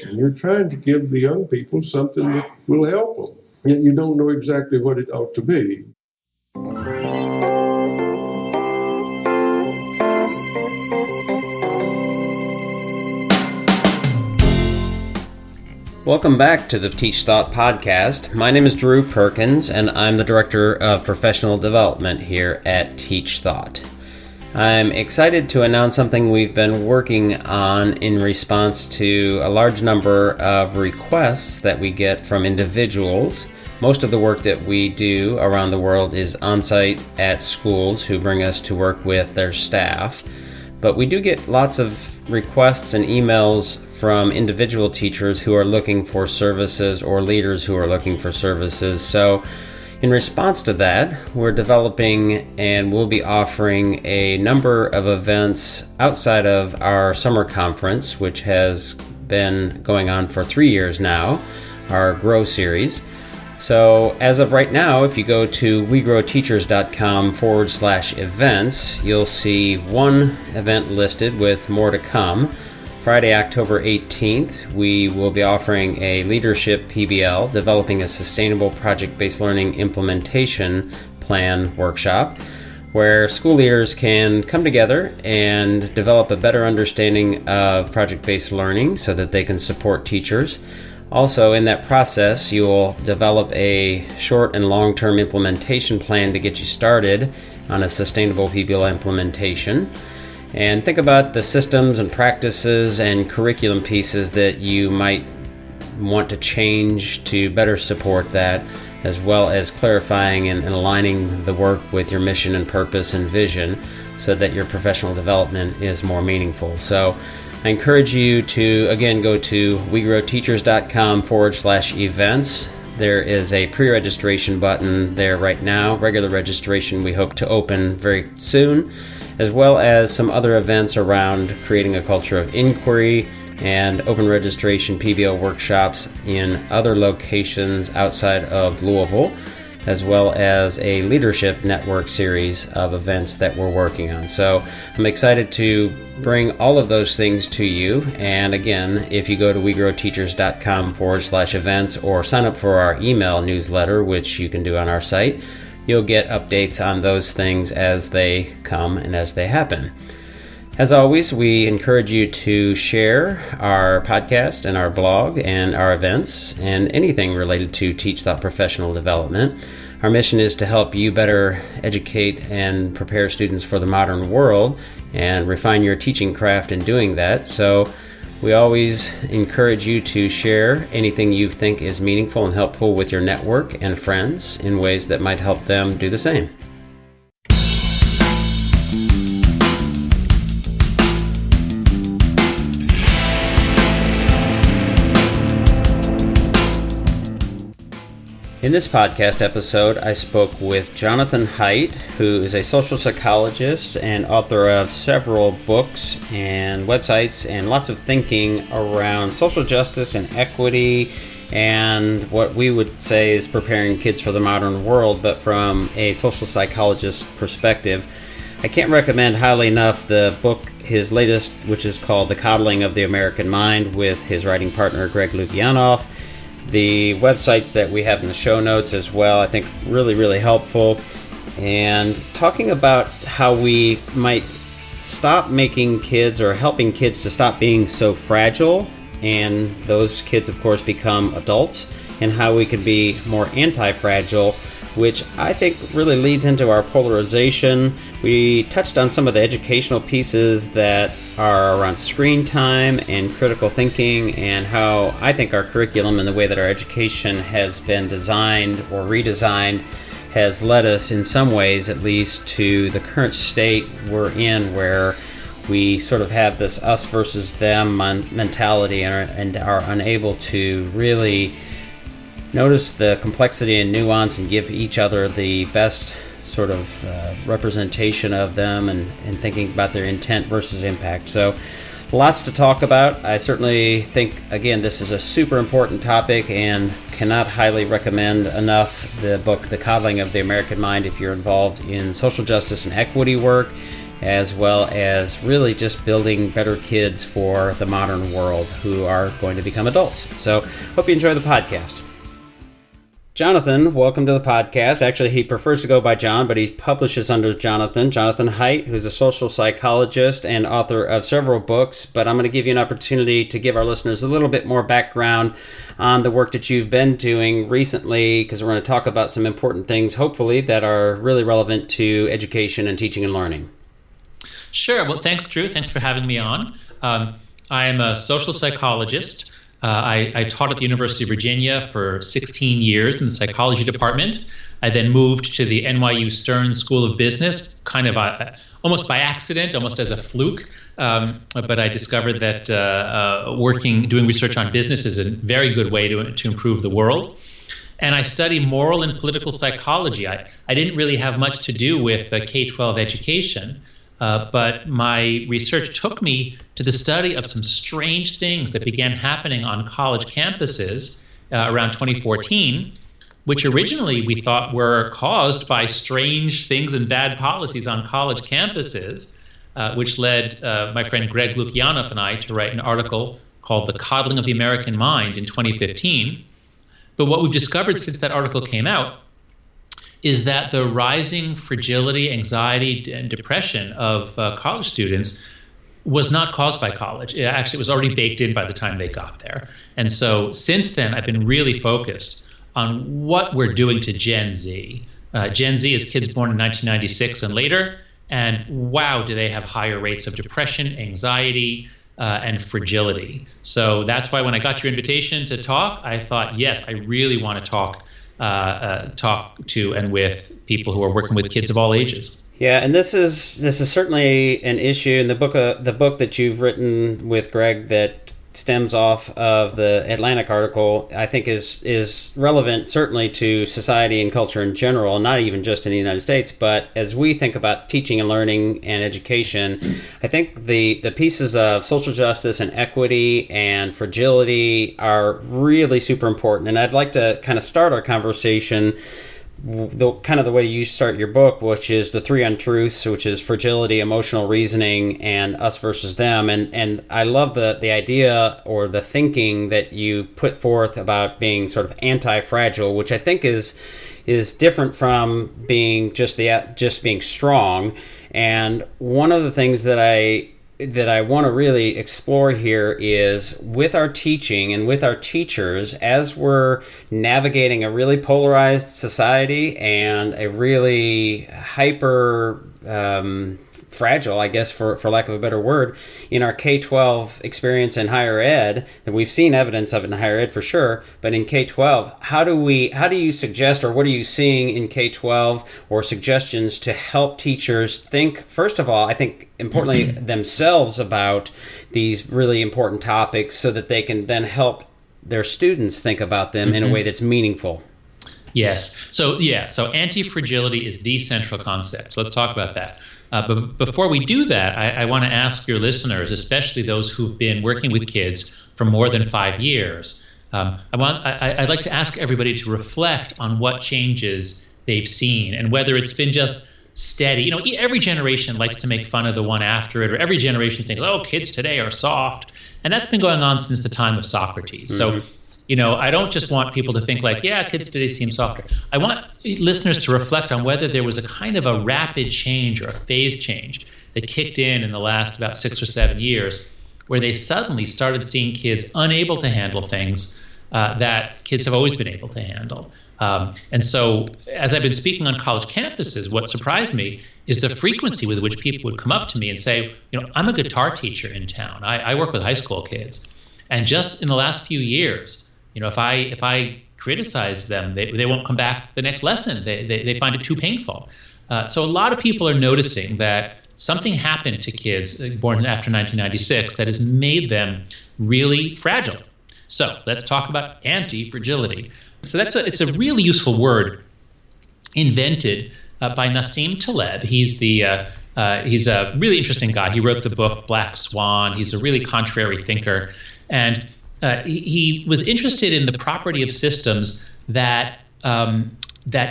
And you're trying to give the young people something that will help them. Yet you don't know exactly what it ought to be. Welcome back to the TeachThought podcast. My name is Drew Perkins, and I'm the Director of Professional Development here at TeachThought. I'm excited to announce something we've been working on in response to a large number of requests that we get from individuals. Most of the work that we do around the world is on-site at schools who bring us to work with their staff. But we do get lots of requests and emails from individual teachers who are looking for services or leaders who are looking for services. So in response to that, we're developing and we'll be offering a number of events outside of our summer conference, which has been going on for 3 years now, our Grow series. So as of right now, if you go to wegrowteachers.com/events, you'll see one event listed with more to come. Friday, October 18th, we will be offering a leadership PBL, developing a sustainable project-based learning implementation plan workshop, where school leaders can come together and develop a better understanding of project-based learning so that they can support teachers. Also, in that process, you will develop a short and long-term implementation plan to get you started on a sustainable PBL implementation. And think about the systems and practices and curriculum pieces that you might want to change to better support that, as well as clarifying and aligning the work with your mission and purpose and vision so that your professional development is more meaningful. So I encourage you to, again, go to wegrowteachers.com/events. There is a pre-registration button there right now. Regular registration we hope to open very soon, as well as some other events around creating a culture of inquiry and open registration PBL workshops in other locations outside of Louisville, as well as a leadership network series of events that we're working on. So I'm excited to bring all of those things to you. And again, if you go to wegrowteachers.com/events or sign up for our email newsletter, which you can do on our site, you'll get updates on those things as they come and as they happen. As always, we encourage you to share our podcast and our blog and our events and anything related to TeachThought professional development. Our mission is to help you better educate and prepare students for the modern world and refine your teaching craft in doing that. So we always encourage you to share anything you think is meaningful and helpful with your network and friends in ways that might help them do the same. In this podcast episode, I spoke with Jonathan Haidt, who is a social psychologist and author of several books and websites and lots of thinking around social justice and equity and what we would say is preparing kids for the modern world, but from a social psychologist perspective. I can't recommend highly enough the book, his latest, which is called The Coddling of the American Mind, with his writing partner Greg Lukianoff. The websites that we have in the show notes as well, I think really helpful. And talking about how we might stop making kids or helping kids to stop being so fragile, and those kids of course become adults, and how we could be more anti-fragile, which I think really leads into our polarization. We touched on some of the educational pieces that are around screen time and critical thinking, and how I think our curriculum and the way that our education has been designed or redesigned has led us, in some ways at least, to the current state we're in, where we sort of have this us versus them mentality and are unable to really notice the complexity and nuance and give each other the best sort of representation of them, and thinking about their intent versus impact. So lots to talk about. I certainly think, again, this is a super important topic and cannot highly recommend enough the book, The Coddling of the American Mind, if you're involved in social justice and equity work, as well as really just building better kids for the modern world who are going to become adults. So hope you enjoy the podcast. Jonathan, welcome to the podcast. Actually, he prefers to go by John, but he publishes under Jonathan Haidt, who's a social psychologist and author of several books. But I'm going to give you an opportunity to give our listeners a little bit more background on the work that you've been doing recently, because we're going to talk about some important things, hopefully, that are really relevant to education and teaching and learning. Sure. Well, thanks, Drew. Thanks for having me on. I am a social psychologist. I taught at the University of Virginia for 16 years in the psychology department. I then moved to the NYU Stern School of Business, kind of almost by accident, almost as a fluke. But I discovered that doing research on business is a very good way to improve the world. And I study moral and political psychology. I didn't really have much to do with K-12 education. But my research took me to the study of some strange things that began happening on college campuses around 2014, which originally we thought were caused by strange things and bad policies on college campuses, which led my friend Greg Lukianoff and I to write an article called The Coddling of the American Mind in 2015. But what we've discovered since that article came out is that the rising fragility, anxiety, and depression of college students was not caused by college. It was already baked in by the time they got there. And so since then, I've been really focused on what we're doing to Gen Z. Gen Z is kids born in 1996 and later, and wow, do they have higher rates of depression, anxiety, and fragility. So that's why when I got your invitation to talk, I thought, yes, I really want to talk to and with people who are working with kids of all ages. Yeah, and this is certainly an issue in the book that you've written with Greg that stems off of the Atlantic article. I think is relevant certainly to society and culture in general, not even just in the United States, but as we think about teaching and learning and education, I think the pieces of social justice and equity and fragility are really super important. And I'd like to kind of start our conversation the way you start your book, which is the Three Untruths, which is fragility, emotional reasoning, and us versus them. And I love the idea or the thinking that you put forth about being sort of anti-fragile, which I think is different from being just being strong. And one of the things that I want to really explore here is with our teaching and with our teachers, as we're navigating a really polarized society and a really hyper fragile, I guess, for lack of a better word, in our K-12 experience in higher ed, and we've seen evidence of it in higher ed for sure, but in K-12, how do you suggest, or what are you seeing in K-12 or suggestions to help teachers think, first of all, I think importantly, themselves about these really important topics so that they can then help their students think about them in a way that's meaningful? Yes. So antifragility is the central concept. So let's talk about that. But before we do that, I want to ask your listeners, especially those who've been working with kids for more than 5 years, I'd like to ask everybody to reflect on what changes they've seen and whether it's been just steady. You know, every generation likes to make fun of the one after it, or every generation thinks, oh, kids today are soft. And that's been going on since the time of Socrates. Mm-hmm. So, I don't just want people to think like, yeah, kids today seem softer. I want listeners to reflect on whether there was a kind of a rapid change or a phase change that kicked in the last about 6 or 7 years, where they suddenly started seeing kids unable to handle things that kids have always been able to handle. And so as I've been speaking on college campuses, what surprised me is the frequency with which people would come up to me and say, I'm a guitar teacher in town. I work with high school kids. And just in the last few years, if I criticize them, they won't come back the next lesson. They find it too painful. So a lot of people are noticing that something happened to kids born after 1996 that has made them really fragile. So let's talk about anti-fragility. So it's a really useful word invented by Nassim Taleb. He's a really interesting guy. He wrote the book Black Swan. He's a really contrary thinker. And he was interested in the property of systems that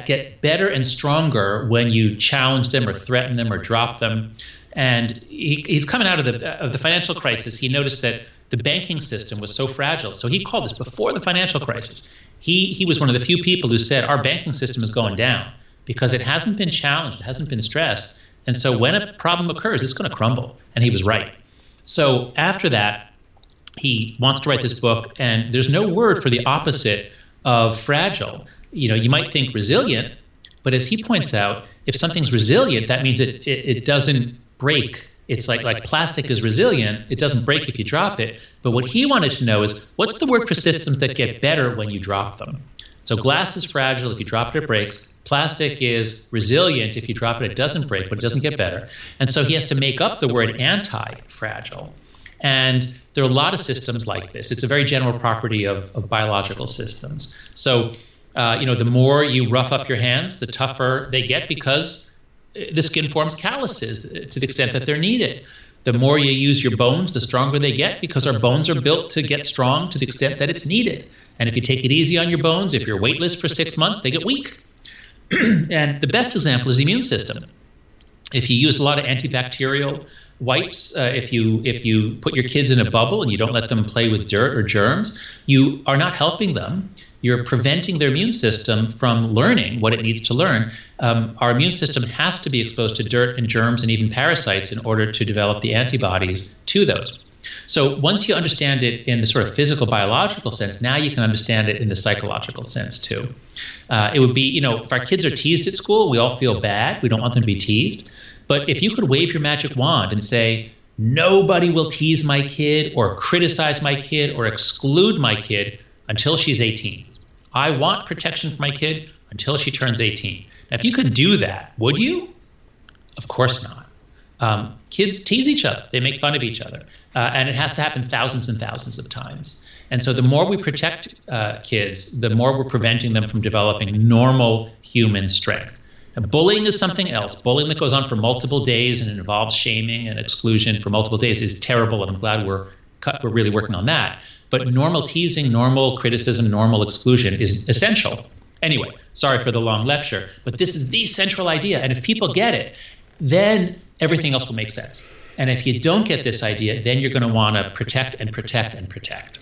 get better and stronger when you challenge them or threaten them or drop them. And he's coming out of the financial crisis. He noticed that the banking system was so fragile. So he called this before the financial crisis. He was one of the few people who said our banking system is going down because it hasn't been challenged, it hasn't been stressed. And so when a problem occurs, it's going to crumble. And he was right. So after that, he wants to write this book, and there's no word for the opposite of fragile. You might think resilient, but as he points out, if something's resilient, that means it doesn't break. It's like plastic is resilient. It doesn't break if you drop it. But what he wanted to know is, what's the word for systems that get better when you drop them? So glass is fragile. If you drop it, it breaks. Plastic is resilient. If you drop it, it doesn't break, but it doesn't get better. And so he has to make up the word anti-fragile. And there are a lot of systems like this. It's a very general property of biological systems. So, the more you rough up your hands, the tougher they get, because the skin forms calluses to the extent that they're needed. The more you use your bones, the stronger they get, because our bones are built to get strong to the extent that it's needed. And if you take it easy on your bones, if you're weightless for 6 months, they get weak. And the best example is the immune system. If you use a lot of antibacterial wipes, if you put your kids in a bubble and you don't let them play with dirt or germs, you are not helping them. You're preventing their immune system from learning what it needs to learn. Our immune system has to be exposed to dirt and germs and even parasites in order to develop the antibodies to those. So once you understand it in the sort of physical, biological sense, now you can understand it in the psychological sense too. It would be, if our kids are teased at school, we all feel bad. We don't want them to be teased. But if you could wave your magic wand and say, nobody will tease my kid or criticize my kid or exclude my kid until she's 18. I want protection for my kid until she turns 18. Now, if you could do that, would you? Of course not. Kids tease each other. They make fun of each other. And it has to happen thousands and thousands of times. And so the more we protect kids, the more we're preventing them from developing normal human strength. And bullying is something else. Bullying that goes on for multiple days and involves shaming and exclusion for multiple days is terrible, and I'm glad we're really working on that. But normal teasing, normal criticism, normal exclusion is essential. Anyway, sorry for the long lecture, but this is the central idea. And if people get it, then everything else will make sense. And if you don't get this idea, then you're going to want to protect and protect and protect.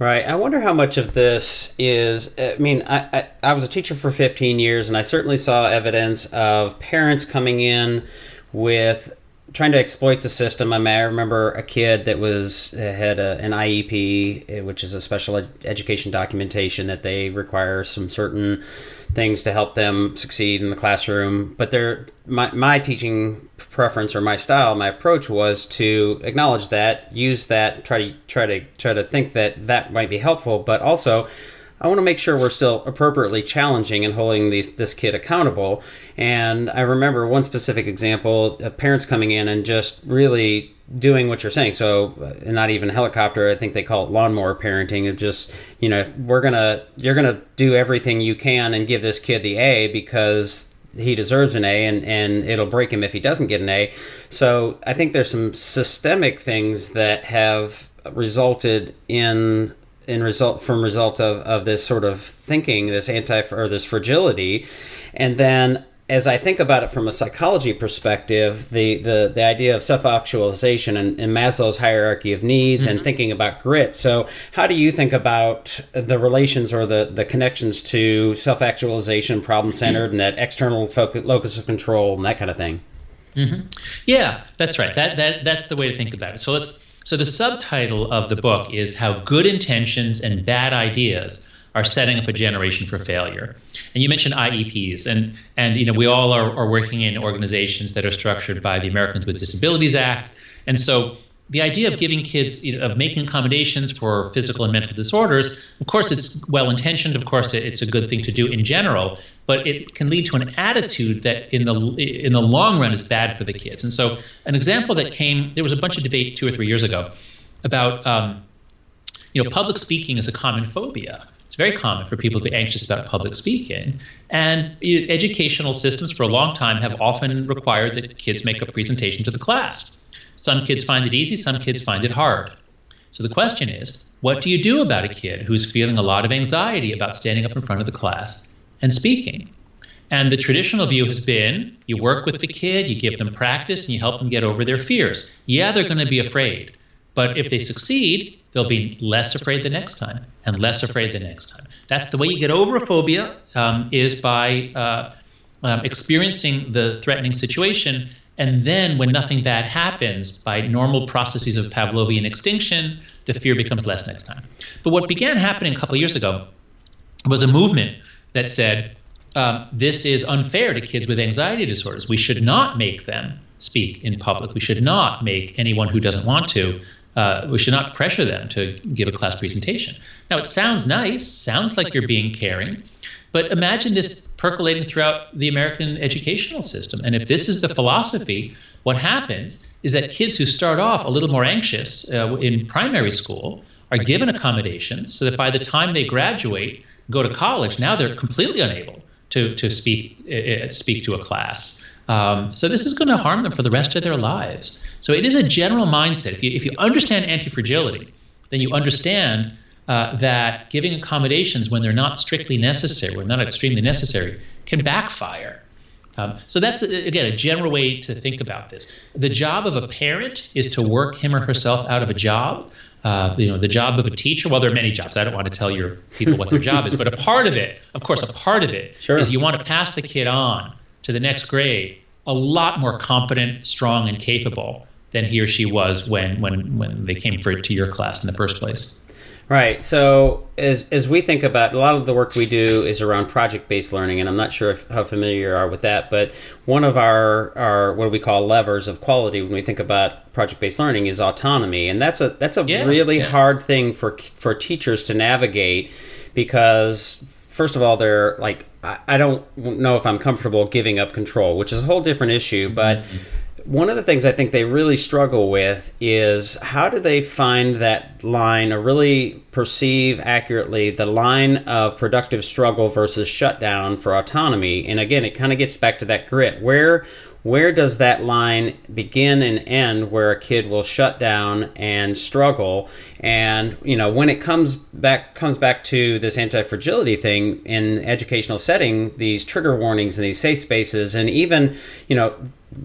Right. I wonder how much of this is, I was a teacher for 15 years, and I certainly saw evidence of parents coming in with trying to exploit the system. I remember a kid that had an IEP, which is a special education documentation that they require some certain things to help them succeed in the classroom. But my teaching preference or my style, my approach was to acknowledge that, use that, try to think that might be helpful, but also I want to make sure we're still appropriately challenging and holding this kid accountable. And I remember one specific example, parents coming in and just really doing what you're saying. So not even helicopter, I think they call it lawnmower parenting. Of just, you're going to do everything you can and give this kid the A because he deserves an A, and it'll break him if he doesn't get an A. So I think there's some systemic things that have resulted in result of this sort of thinking, this fragility. And then as I think about it from a psychology perspective, the idea of self-actualization and Maslow's hierarchy of needs, and thinking about grit. So how do you think about the relations or the connections to self-actualization, problem-centered, and that external locus of control and that kind of thing? Mm-hmm. Yeah, that's right. That's the way to think about it. So the subtitle of the book is How Good Intentions and Bad Ideas Are Setting Up a Generation for Failure. And you mentioned IEPs, and we all are working in organizations that are structured by the Americans with Disabilities Act. And so the idea of giving kids, of making accommodations for physical and mental disorders, of course, it's well-intentioned. Of course, it's a good thing to do in general, but it can lead to an attitude that in the long run is bad for the kids. And so an example there was a bunch of debate 2 or 3 years ago about, public speaking is a common phobia. It's very common for people to be anxious about public speaking. And educational systems for a long time have often required that kids make a presentation to the class. Some kids find it easy, some kids find it hard. So the question is, what do you do about a kid who's feeling a lot of anxiety about standing up in front of the class and speaking? And the traditional view has been you work with the kid, you give them practice, and you help them get over their fears. Yeah, they're going to be afraid. But if they succeed, they'll be less afraid the next time and less afraid the next time. That's the way you get over a phobia, is by experiencing the threatening situation. And then when nothing bad happens, by normal processes of Pavlovian extinction, the fear becomes less next time. But what began happening a couple of years ago was a movement that said, this is unfair to kids with anxiety disorders. We should not make them speak in public. We should not make anyone who doesn't want to. We should not pressure them to give a class presentation. Now, it sounds nice, sounds like you're being caring, but imagine this percolating throughout the American educational system. And if this is the philosophy, what happens is that kids who start off a little more anxious in primary school are given accommodations so that by the time they graduate, go to college, now they're completely unable to speak to a class. So this is going to harm them for the rest of their lives. So it is a general mindset. If you understand antifragility, then you understand that giving accommodations when they're not strictly necessary, when not extremely necessary, can backfire. So that's, again, a general way to think about this. The job of a parent is to work him or herself out of a job. The job of a teacher, well, there are many jobs. I don't want to tell your people what their job is, but a part of it, of course, Sure. is you want to pass the kid on to the next grade a lot more competent, strong, and capable than he or she was when they came to your class in the first place. Right. So as we think about, a lot of the work we do is around project-based learning, and I'm not sure how familiar you are with that, but one of our what we call levers of quality when we think about project-based learning is autonomy, and that's a really hard thing for teachers to navigate, because first of all, they're like, I don't know if I'm comfortable giving up control, which is a whole different issue, but one of the things I think they really struggle with is how do they find that line, or really perceive accurately the line of productive struggle versus shutdown for autonomy. And again, it kind of gets back to that grit. Where does that line begin and end where a kid will shut down and struggle? And, when it comes back to this anti-fragility thing in educational setting, these trigger warnings and these safe spaces, and even,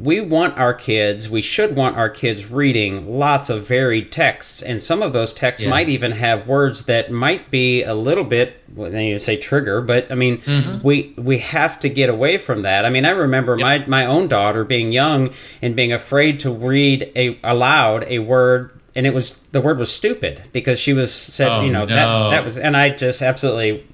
we should want our kids reading lots of varied texts, and some of those texts might even have words that might be a little bit, then you say trigger, but I mean, we have to get away from that. I mean, I remember my own daughter being young and being afraid to read aloud a word, and the word was stupid, because she said, that was, and I just absolutely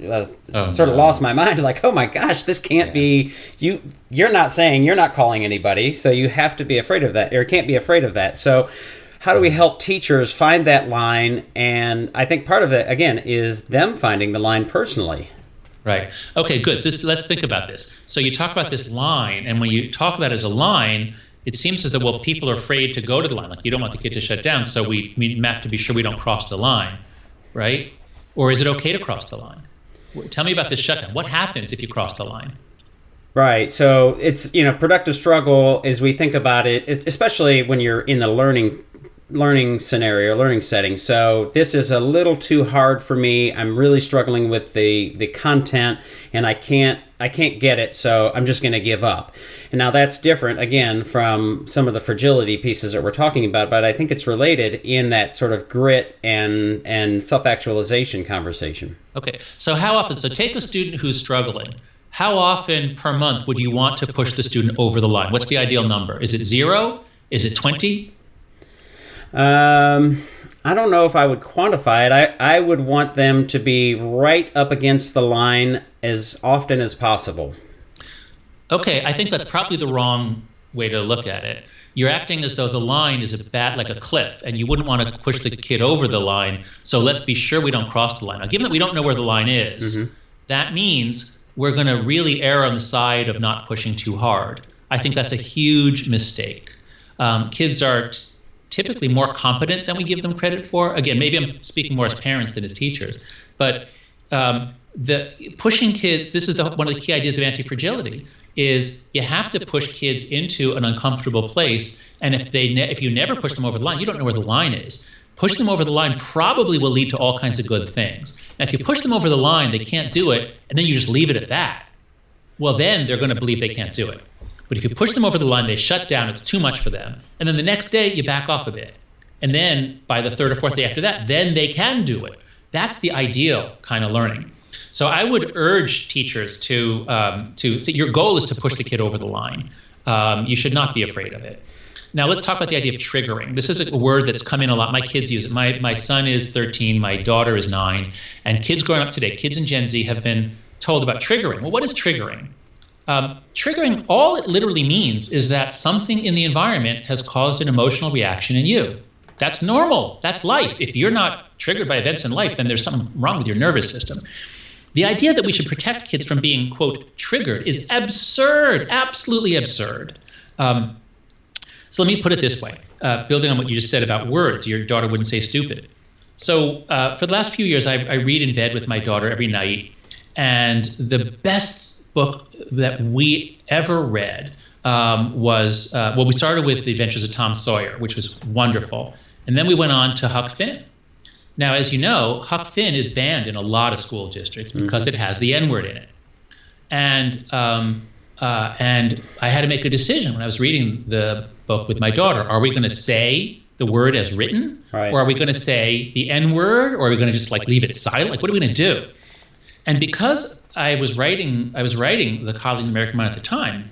lost my mind. Like, oh my gosh, this can't be, you're not calling anybody, so you have to be afraid of that, or can't be afraid of that. So how do we help teachers find that line? And I think part of it, again, is them finding the line personally. Right. Okay, good. So let's think about this. So you talk about this line, and when you talk about it as a line, it seems as though, people are afraid to go to the line. Like, you don't want the kid to shut down, so we have to be sure we don't cross the line, right? Or is it okay to cross the line? Tell me about this shutdown. What happens if you cross the line? Right. So it's, productive struggle, as we think about it, especially when you're in the learning scenario, learning setting. So this is a little too hard for me. I'm really struggling with the content, and I can't get it, so I'm just going to give up. And now that's different, again, from some of the fragility pieces that we're talking about, but I think it's related in that sort of grit and self-actualization conversation. Okay. So take a student who's struggling. How often per month would you want to push the student over the line? What's the ideal number? Is it 0? Is it 20? I don't know if I would quantify it. I would want them to be right up against the line as often as possible. Okay, I think that's probably the wrong way to look at it. You're acting as though the line is like a cliff, and you wouldn't want to push the kid over the line, so let's be sure we don't cross the line. Now, given that we don't know where the line is, that means we're going to really err on the side of not pushing too hard. I think that's a huge mistake. Kids are typically more competent than we give them credit for. Again, maybe I'm speaking more as parents than as teachers, but the pushing kids, this is one of the key ideas of antifragility, is you have to push kids into an uncomfortable place, and if you never push them over the line, you don't know where the line is. Push them over the line probably will lead to all kinds of good things. Now, if you push them over the line, they can't do it, and then you just leave it at that, well, then they're going to believe they can't do it. But if you push them over the line, they shut down, it's too much for them. And then the next day, you back off a bit. And then by the third or fourth day after that, then they can do it. That's the ideal kind of learning. So I would urge teachers to see, your goal is to push the kid over the line. You should not be afraid of it. Now let's talk about the idea of triggering. This is a word that's come in a lot. My kids use it. My son is 13, my daughter is 9, and kids growing up today, kids in Gen Z, have been told about triggering. Well, what is triggering? Triggering, all it literally means is that something in the environment has caused an emotional reaction in you. That's normal. That's life. If you're not triggered by events in life, then there's something wrong with your nervous system. The idea that we should protect kids from being, quote, triggered is absurd, absolutely absurd. So let me put it this way, building on what you just said about words, your daughter wouldn't say stupid. So for the last few years, I read in bed with my daughter every night, and the best book that we ever read was, we started with The Adventures of Tom Sawyer, which was wonderful. And then we went on to Huck Finn. Now, as you know, Huck Finn is banned in a lot of school districts because it has the N-word in it. And I had to make a decision when I was reading the book with my daughter. Are we going to say the word as written? Right. Or are we going to say the N-word? Or are we going to just leave it silent? What are we going to do? And because I was writing the Coddling American Mind at the time,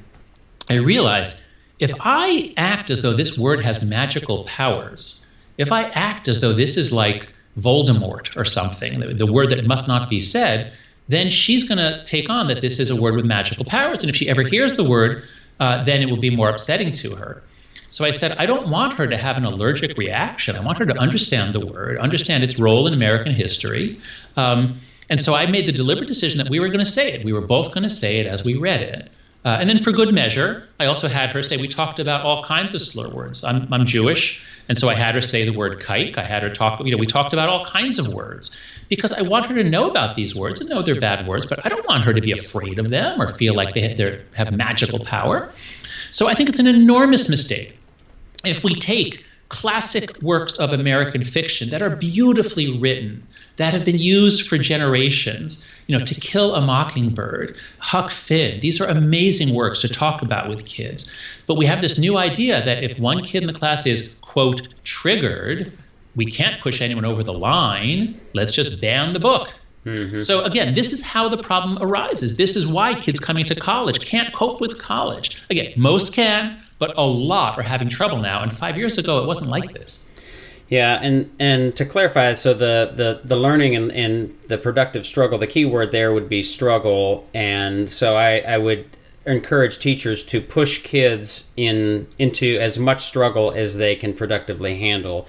I realized if I act as though this word has magical powers, if I act as though this is like Voldemort or something, the word that must not be said, then she's going to take on that this is a word with magical powers. And if she ever hears the word, then it will be more upsetting to her. So I said, I don't want her to have an allergic reaction. I want her to understand the word, understand its role in American history. And so I made the deliberate decision that we were going to say it. We were both going to say it as we read it. And then for good measure, I also had her say, we talked about all kinds of slur words. I'm Jewish, and so I had her say the word kike. I had her talk, we talked about all kinds of words because I want her to know about these words and know they're bad words, but I don't want her to be afraid of them or feel like they have magical power. So I think it's an enormous mistake if we take classic works of American fiction that are beautifully written, that have been used for generations, To Kill a Mockingbird, Huck Finn. These are amazing works to talk about with kids. But we have this new idea that if one kid in the class is, quote, triggered, we can't push anyone over the line. Let's just ban the book. Mm-hmm. So again, this is how the problem arises. This is why kids coming to college can't cope with college. Again, most can, but a lot are having trouble now. And 5 years ago, it wasn't like this. Yeah, and to clarify, so the learning and the productive struggle, the key word there would be struggle. And so I would encourage teachers to push kids into as much struggle as they can productively handle.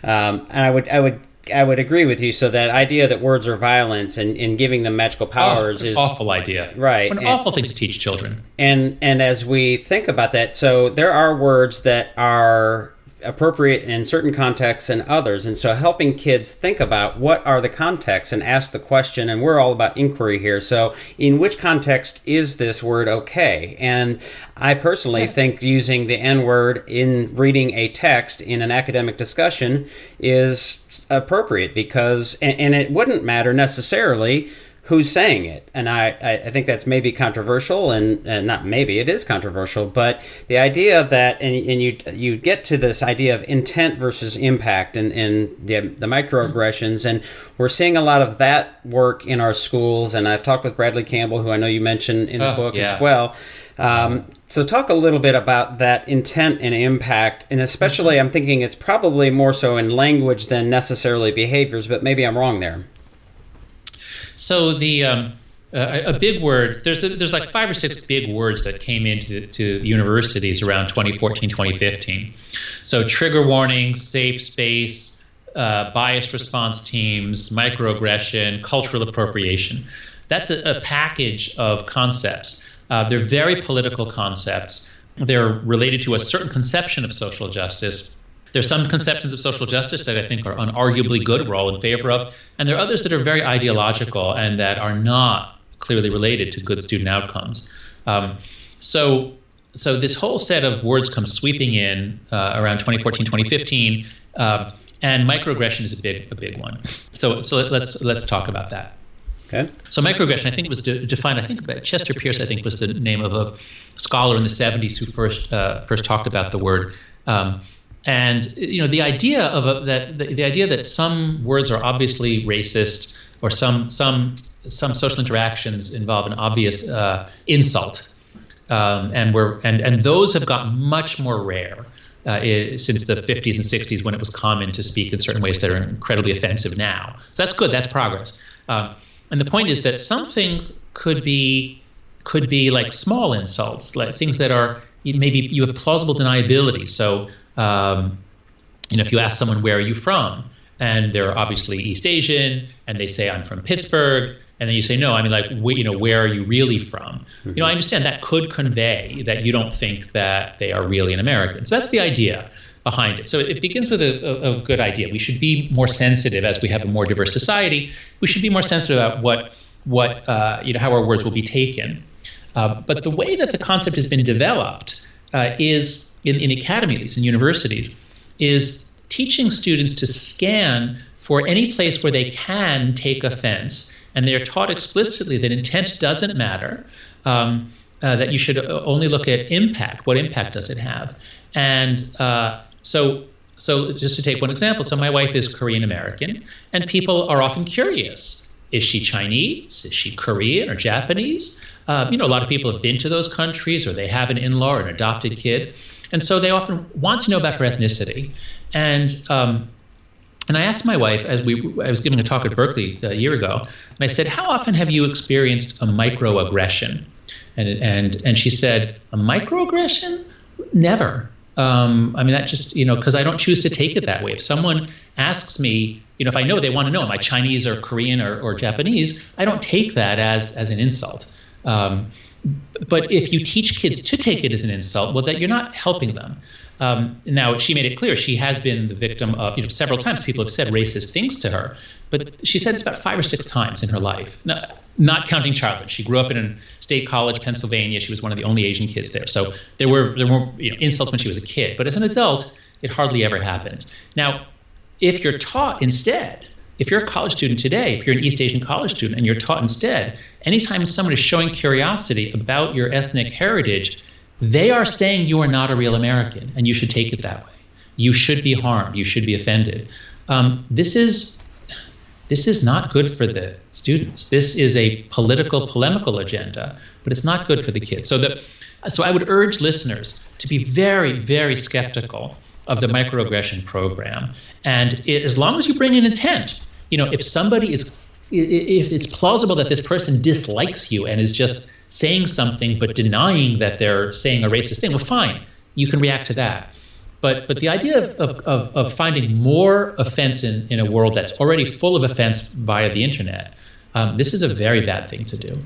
And I would agree with you. So that idea that words are violence and giving them magical powers is an awful idea. Right. An awful thing to teach children. And as we think about that, so there are words that are appropriate in certain contexts and others. And so helping kids think about what are the contexts and ask the question, and we're all about inquiry here. So in which context is this word okay? And I personally think using the N-word in reading a text in an academic discussion is appropriate because, and it wouldn't matter necessarily who's saying it. And I think that's maybe controversial, and not maybe, it is controversial, but the idea that, and you get to this idea of intent versus impact and the microaggressions, and we're seeing a lot of that work in our schools, and I've talked with Bradley Campbell, who I know you mentioned in the book as well. So talk a little bit about that intent and impact, and especially I'm thinking it's probably more so in language than necessarily behaviors, but maybe I'm wrong there. So a big word, there's like 5 or 6 big words that came into universities around 2014, 2015. So trigger warning, safe space, biased response teams, microaggression, cultural appropriation. That's a package of concepts. They're very political concepts. They're related to a certain conception of social justice. There's some conceptions of social justice that I think are unarguably good, we're all in favor of, and there are others that are very ideological and that are not clearly related to good student outcomes. So this whole set of words comes sweeping in around 2014, 2015, and microaggression is a big one. So let's talk about that. Okay. So microaggression, I think it was defined, I think by Chester Pierce, I think was the name of a scholar in the 70s who first talked about the word. And the idea of the idea that some words are obviously racist, or some social interactions involve an obvious insult, and those have gotten much more rare since the 50s and 60s, when it was common to speak in certain ways that are incredibly offensive now. So that's good. That's progress. And the point is that some things could be like small insults, like things that are maybe you have plausible deniability. So, if you ask someone, where are you from? And they're obviously East Asian, and they say, I'm from Pittsburgh. And then you say, no, I mean, like, where are you really from? Mm-hmm. I understand that could convey that you don't think that they are really an American. So that's the idea behind it. So it begins with a good idea. We should be more sensitive as we have a more diverse society. We should be more sensitive about how our words will be taken. But the way that the concept has been developed is, in academies and universities, is teaching students to scan for any place where they can take offense. And they are taught explicitly that intent doesn't matter, that you should only look at impact. What impact does it have? And so just to take one example, so my wife is Korean American, and people are often curious. Is she Chinese? Is she Korean or Japanese? A lot of people have been to those countries, or they have an in-law or an adopted kid. And so they often want to know about her ethnicity. And I asked my wife, I was giving a talk at Berkeley a year ago, and I said, how often have you experienced a microaggression? And she said, a microaggression? Never. That just, because I don't choose to take it that way. If someone asks me, if I know they want to know, am I Chinese or Korean or Japanese, I don't take that as an insult. But if you teach kids to take it as an insult, well, that you're not helping them. Now, she made it clear she has been the victim of, several times people have said racist things to her, but she said it's about 5 or 6 times in her life, not counting childhood. She grew up in a state college, Pennsylvania. She was one of the only Asian kids there. So there were insults when she was a kid, but as an adult, it hardly ever happened. Now, if you're taught instead, if you're a college student today, if you're an East Asian college student and you're taught instead, anytime someone is showing curiosity about your ethnic heritage, they are saying you are not a real American, and you should take it that way. You should be harmed. You should be offended. This is not good for the students. This is a polemical agenda, but it's not good for the kids. So I would urge listeners to be very, very skeptical of the microaggression program. And as long as you bring in intent, if somebody if it's plausible that this person dislikes you and is just saying something but denying that they're saying a racist thing, well, fine, you can react to that. But the idea of finding more offense in a world that's already full of offense via the internet, this is a very bad thing to do.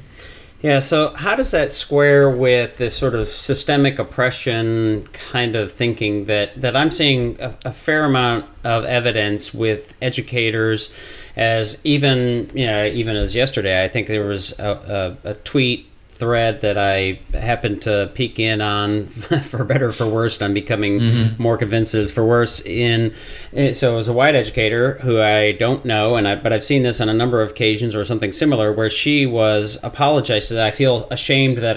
Yeah, so how does that square with this sort of systemic oppression kind of thinking that I'm seeing a fair amount of evidence with educators, as even as yesterday, I think there was a tweet thread that I happened to peek in on, for better or for worse, and I'm becoming more convinced that it's for worse. So it was a white educator who I don't know, but I've seen this on a number of occasions or something similar, where she was apologized that I feel ashamed that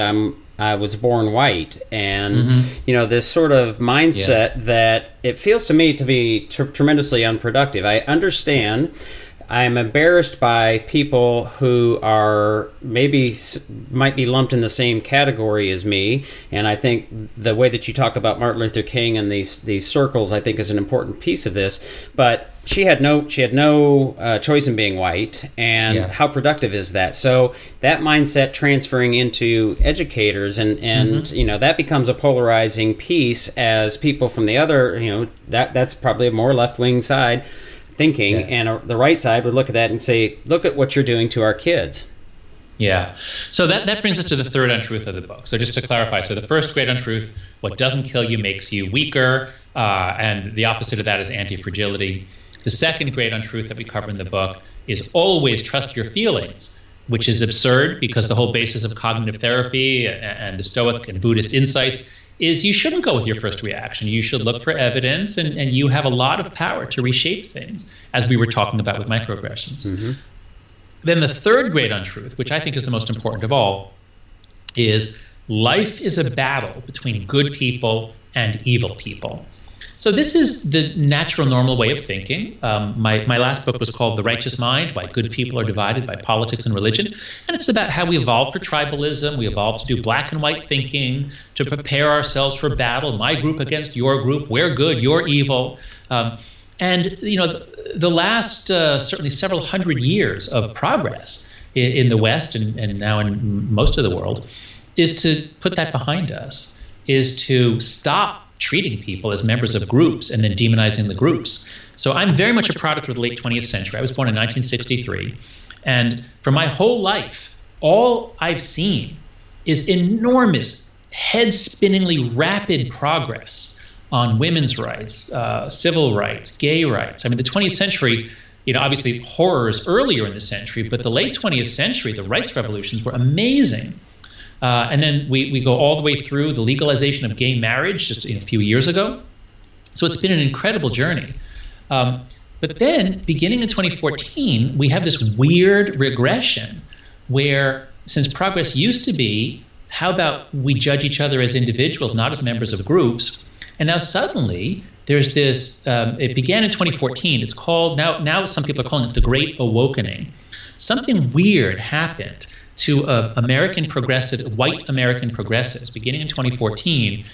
I was born white, and this sort of mindset that it feels to me to be tremendously unproductive. I understand. I'm embarrassed by people who are might be lumped in the same category as me, and I think the way that you talk about Martin Luther King and these circles, I think, is an important piece of this. But she had no choice in being white, and how productive is that? So that mindset transferring into educators, and that becomes a polarizing piece as people from the other, that's probably a more left-wing side thinking, and the right side would look at that and say, look at what you're doing to our kids. Yeah. So that brings us to the third untruth of the book. So just to clarify, so the first great untruth, what doesn't kill you makes you weaker, and the opposite of that is antifragility. The second great untruth that we cover in the book is always trust your feelings, which is absurd because the whole basis of cognitive therapy and the Stoic and Buddhist insights is you shouldn't go with your first reaction. You should look for evidence, and you have a lot of power to reshape things, as we were talking about with microaggressions. Then the third great untruth, which I think is the most important of all, is life is a battle between good people and evil people. So this is the natural, normal way of thinking. My last book was called The Righteous Mind, Why Good People Are Divided by Politics and Religion. And it's about how we evolved for tribalism. We evolved to do black and white thinking, to prepare ourselves for battle, my group against your group, we're good, you're evil. And, you know, the last certainly several hundred years of progress in the West and now in most of the world is to put that behind us, is to stop treating people as members of groups and then demonizing the groups. So I'm very much a product of the late 20th century. I was born in 1963. And for my whole life, all I've seen is enormous, head-spinningly rapid progress on women's rights, civil rights, gay rights. I mean, the 20th century, you know, obviously horrors earlier in the century, but the late 20th century, the rights revolutions were amazing. And then we go all the way through the legalization of gay marriage just a few years ago. So it's been an incredible journey. But then, beginning in 2014, we have this weird regression where, since progress used to be, how about we judge each other as individuals, not as members of groups? And now suddenly, there's this, it began in 2014. It's called, now some people are calling it the Great Awakening. Something weird happened to white American progressives beginning in 2014,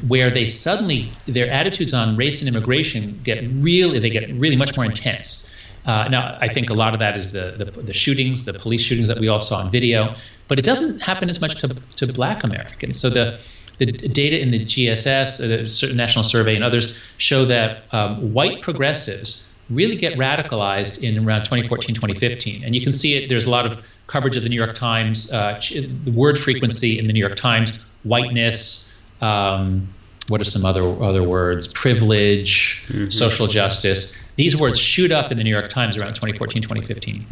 where they suddenly, their attitudes on race and immigration get really much more intense. Now, I think a lot of that is the shootings, the police shootings that we all saw on video, but it doesn't happen as much to black Americans. So the data in the GSS, the certain national survey and others show that white progressives really get radicalized in around 2014, 2015. And you can see it, there's a lot of coverage of the New York Times, the word frequency in the New York Times, whiteness, what are some other words, privilege, social justice. These words shoot up in the New York Times around 2014, 2015.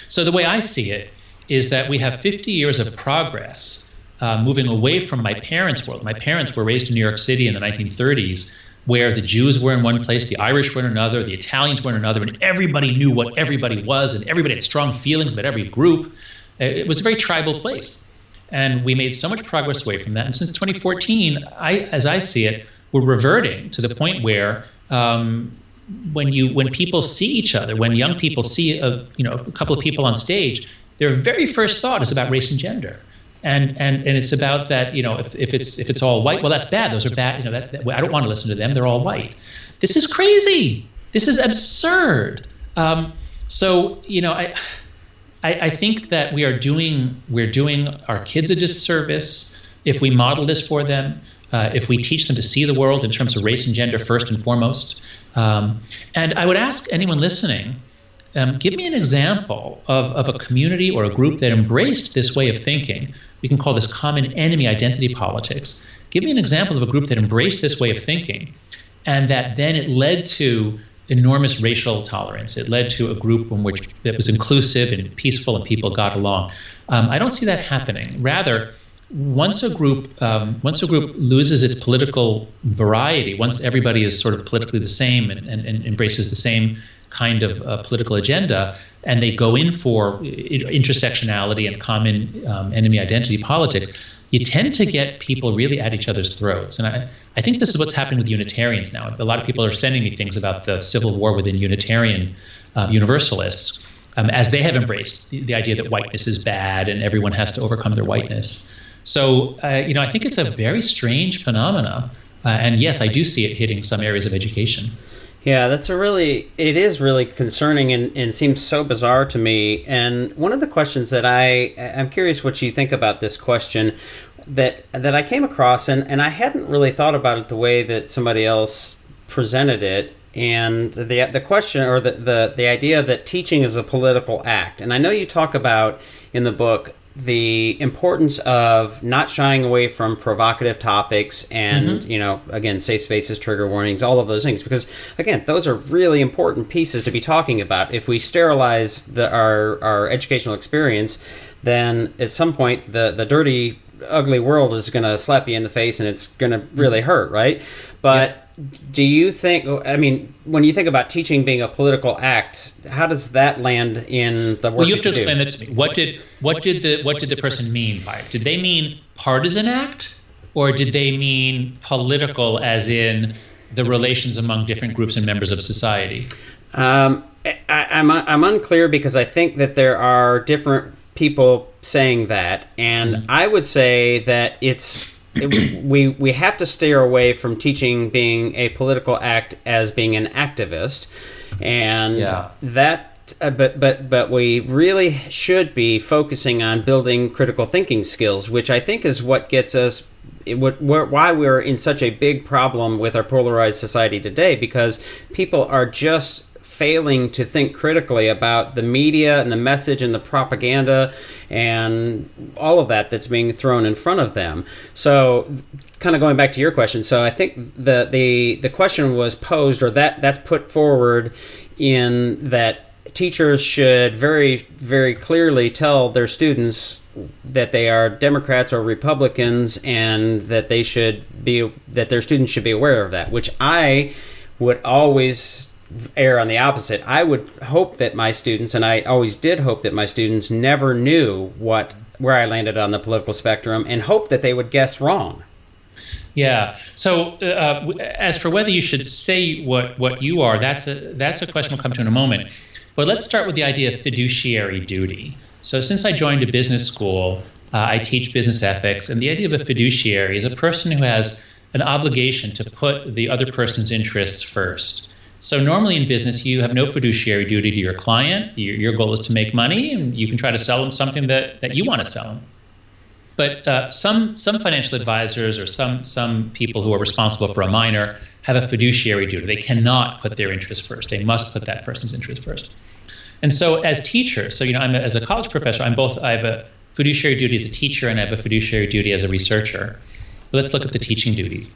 So the way I see it is that we have 50 years of progress moving away from my parents' world. My parents were raised in New York City in the 1930s, where the Jews were in one place, the Irish were in another, the Italians were in another, and everybody knew what everybody was, and everybody had strong feelings about every group. It was a very tribal place. And we made so much progress away from that. And since 2014, as I see it, we're reverting to the point where when people see each other, when young people see a couple of people on stage, their very first thought is about race and gender. And it's about that, you know, if it's all white, well, that's bad. Those are bad. You know, I don't want to listen to them. They're all white. This is crazy. This is absurd. So, you know, I think that we're doing our kids a disservice if we model this for them, if we teach them to see the world in terms of race and gender first and foremost. And I would ask anyone listening, give me an example of a community or a group that embraced this way of thinking. We can call this common enemy identity politics. Give me an example of a group that embraced this way of thinking, and that then it led to enormous racial tolerance. It led to a group that was inclusive and peaceful and people got along. I don't see that happening. Rather, once a group loses its political variety, once everybody is sort of politically the same and embraces the same kind of political agenda, and they go in for intersectionality and common enemy identity politics, you tend to get people really at each other's throats. And I think this is what's happening with Unitarians now. A lot of people are sending me things about the civil war within Unitarian Universalists, as they have embraced the idea that whiteness is bad and everyone has to overcome their whiteness. So, I think it's a very strange phenomena. And yes, I do see it hitting some areas of education. Yeah, it is really concerning and seems so bizarre to me. And one of the questions that I'm curious what you think about this question that I came across, and I hadn't really thought about it the way that somebody else presented it. And the question, or the idea that teaching is a political act. And I know you talk about in the book the importance of not shying away from provocative topics and, again, safe spaces, trigger warnings, all of those things. Because, again, those are really important pieces to be talking about. If we sterilize our educational experience, then at some point the dirty, ugly world is going to slap you in the face and it's going to really hurt, right? But do you think, I mean, when you think about teaching being a political act, how does that land in the work Well, you have to that you explain do? that to me. What did the person mean by it? Did they mean partisan act, or did they mean political, as in the relations among different groups and members of society? I'm unclear, because I think that there are different people saying that, and I would say that we have to steer away from teaching being a political act as being an activist, and that. But we really should be focusing on building critical thinking skills, which I think is what gets us. Why we're in such a big problem with our polarized society today, because people are just failing to think critically about the media and the message and the propaganda and all of that's being thrown in front of them. So, kind of going back to your question, so I think the question was posed, or that's put forward, in that teachers should very, very clearly tell their students that they are Democrats or Republicans, and that their students should be aware of that, which I would always err on the opposite. I would hope that my students, and I always did hope that my students, never knew where I landed on the political spectrum, and hope that they would guess wrong. Yeah. So as for whether you should say what you are, that's a question we'll come to in a moment. But let's start with the idea of fiduciary duty. So since I joined a business school, I teach business ethics, and the idea of a fiduciary is a person who has an obligation to put the other person's interests first. So normally in business, you have no fiduciary duty to your client. Your goal is to make money, and you can try to sell them something that you want to sell them. But some financial advisors, or some people who are responsible for a minor, have a fiduciary duty. They cannot put their interest first. They must put that person's interest first. And so as teachers, so as a college professor, I have a fiduciary duty as a teacher, and I have a fiduciary duty as a researcher. But let's look at the teaching duties.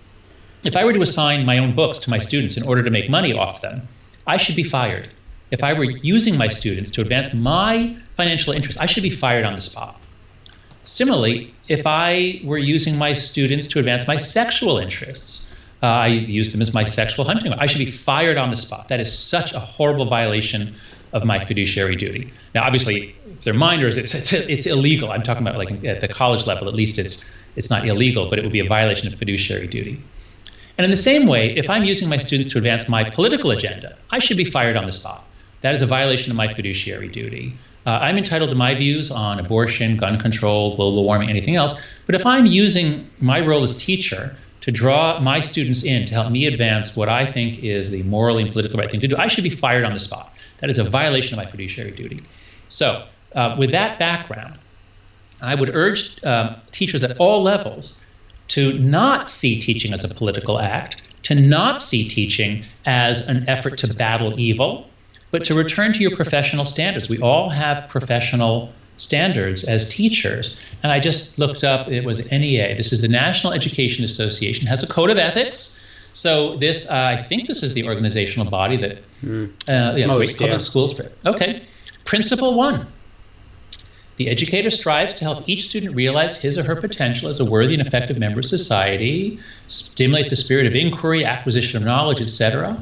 If I were to assign my own books to my students in order to make money off them, I should be fired. If I were using my students to advance my financial interests, I should be fired on the spot. Similarly, if I were using my students to advance my sexual interests, I used them as my sexual hunting, I should be fired on the spot. That is such a horrible violation of my fiduciary duty. Now, obviously, if they're minors, it's illegal. I'm talking about, like, at the college level, at least it's not illegal, but it would be a violation of fiduciary duty. And in the same way, if I'm using my students to advance my political agenda, I should be fired on the spot. That is a violation of my fiduciary duty. I'm entitled to my views on abortion, gun control, global warming, anything else. But if I'm using my role as teacher to draw my students in to help me advance what I think is the morally and political right thing to do, I should be fired on the spot. That is a violation of my fiduciary duty. So with that background, I would urge teachers at all levels to not see teaching as a political act, to not see teaching as an effort to battle evil, but to return to your professional standards. We all have professional standards as teachers. And I just looked up, it was NEA. This is the National Education Association, has a code of ethics. So this, I think this is the organizational body that great public schools. Okay. Principle 1. The educator strives to help each student realize his or her potential as a worthy and effective member of society, stimulate the spirit of inquiry, acquisition of knowledge, etc.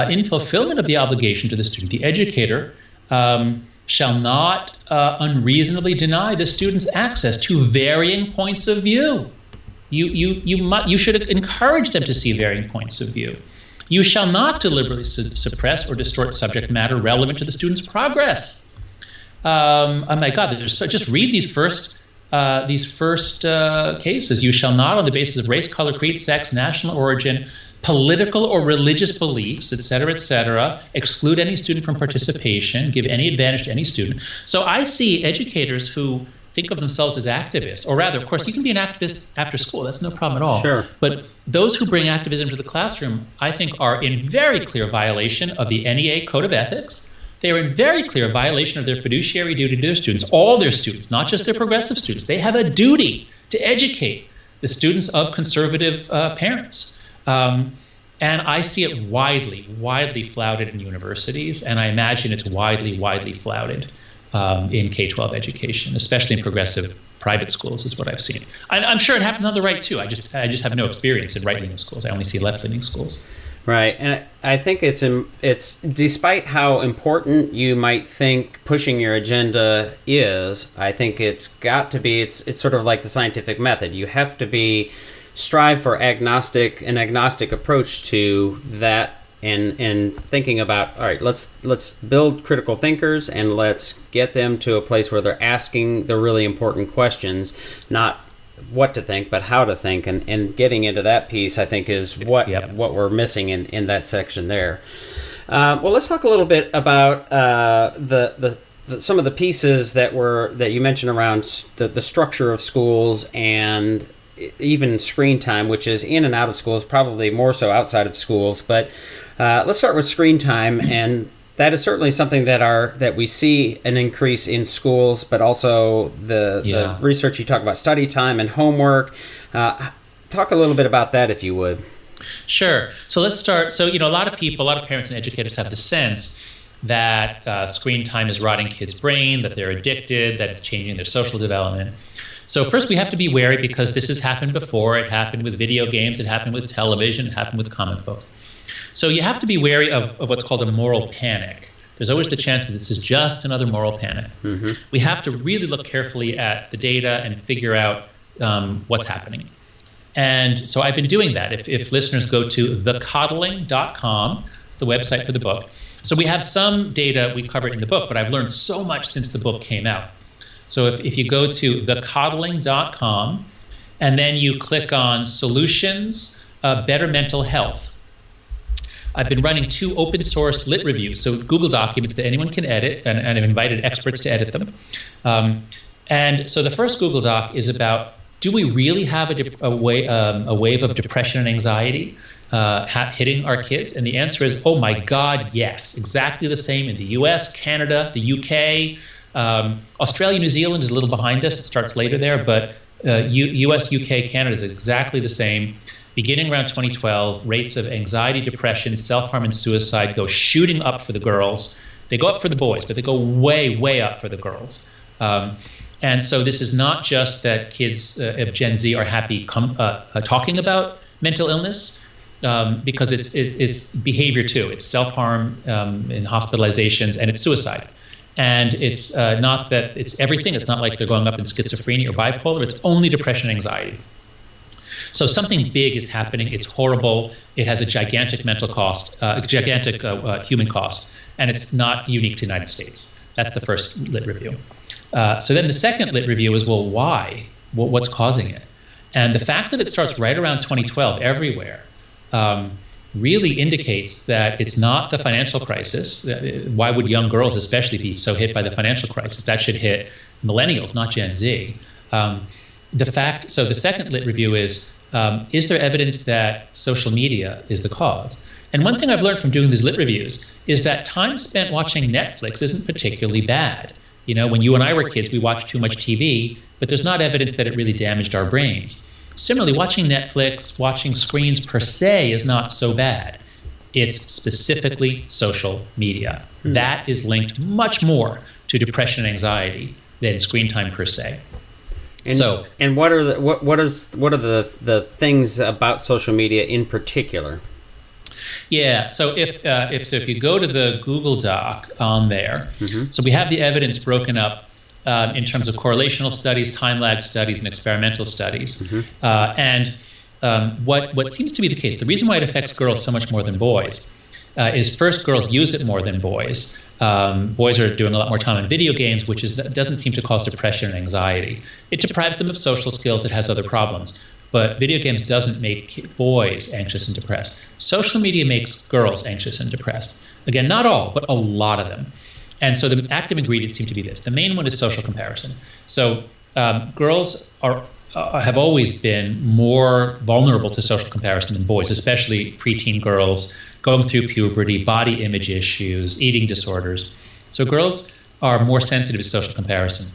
In fulfillment of the obligation to the student, the educator shall not unreasonably deny the student's access to varying points of view. You should encourage them to see varying points of view. You shall not deliberately suppress or distort subject matter relevant to the student's progress. Oh my God! Just read these first cases. You shall not, on the basis of race, color, creed, sex, national origin, political or religious beliefs, et cetera, exclude any student from participation, give any advantage to any student. So I see educators who think of themselves as activists, or rather, of course, you can be an activist after school. That's no problem at all. Sure. But those who bring activism to the classroom, I think, are in very clear violation of the NEA Code of Ethics. They are in very clear violation of their fiduciary duty to their students, all their students, not just their progressive students. They have a duty to educate the students of conservative parents. And I see it widely flouted in universities, and I imagine it's widely flouted in K-12 education, especially in progressive private schools is what I've seen. I'm sure it happens on the right too. I just have no experience in right-leaning schools. I only see left-leaning schools. Right, and I think it's despite how important you might think pushing your agenda is, I think it's got to be, it's sort of like the scientific method. You have to strive for an agnostic approach to that, and thinking about, all right, let's build critical thinkers and let's get them to a place where they're asking the really important questions, not what to think, but how to think, and getting into that piece, I think, is what we're missing in that section there. Well, let's talk a little bit about some of the pieces that you mentioned around the structure of schools and even screen time, which is in and out of schools, probably more so outside of schools. But let's start with screen time, and that is certainly something that we see an increase in schools, but also the research you talk about, study time and homework. Talk a little bit about that, if you would. Sure. So let's start. So, a lot of parents and educators have the sense that screen time is rotting kids' brain, that they're addicted, that it's changing their social development. So first, we have to be wary because this has happened before. It happened with video games. It happened with television. It happened with comic books. So you have to be wary of what's called a moral panic. There's always the chance that this is just another moral panic. Mm-hmm. We have to really look carefully at the data and figure out what's happening. And so I've been doing that. If listeners go to thecoddling.com, it's the website for the book. So we have some data we covered in the book, but I've learned so much since the book came out. So if you go to thecoddling.com and then you click on Solutions, Better Mental Health, I've been running 2 open source lit reviews, so Google documents that anyone can edit, and I've invited experts to edit them. And so the first Google doc is about, do we really have a wave of depression and anxiety hitting our kids? And the answer is, oh my God, yes. Exactly the same in the US, Canada, the UK. Australia, New Zealand is a little behind us. It starts later there, but US, UK, Canada is exactly the same. Beginning around 2012, rates of anxiety, depression, self-harm, and suicide go shooting up for the girls. They go up for the boys, but they go way, way up for the girls. And so this is not just that kids of Gen Z are happy talking about mental illness, because it's behavior too. It's self-harm in hospitalizations, and it's suicide. And it's not that it's everything. It's not like they're going up in schizophrenia or bipolar. It's only depression and anxiety. So something big is happening. It's horrible. It has a gigantic mental cost, gigantic human cost, and it's not unique to the United States. That's the first lit review. So then the second lit review is, well, why? What's causing it? And the fact that it starts right around 2012 everywhere really indicates that it's not the financial crisis. Why would young girls especially be so hit by the financial crisis? That should hit millennials, not Gen Z. So the second lit review is there evidence that social media is the cause? And one thing I've learned from doing these lit reviews is that time spent watching Netflix isn't particularly bad. When you and I were kids, we watched too much TV, but there's not evidence that it really damaged our brains. Similarly, watching Netflix, watching screens per se is not so bad. It's specifically social media. That is linked much more to depression and anxiety than screen time per se. And what are the things about social media in particular? Yeah, so if you go to the Google Doc on there, so we have the evidence broken up in terms of correlational studies, time lag studies, and experimental studies. And what seems to be the case, the reason why it affects girls so much more than boys is first, girls use it more than boys. Boys are doing a lot more time in video games, which doesn't seem to cause depression and anxiety. It deprives them of social skills. It has other problems. But video games doesn't make boys anxious and depressed. Social media makes girls anxious and depressed. Again, not all, but a lot of them. And so the active ingredients seem to be this. The main one is social comparison. So girls have always been more vulnerable to social comparison than boys, especially preteen girls going through puberty, body image issues, eating disorders. So girls are more sensitive to social comparison.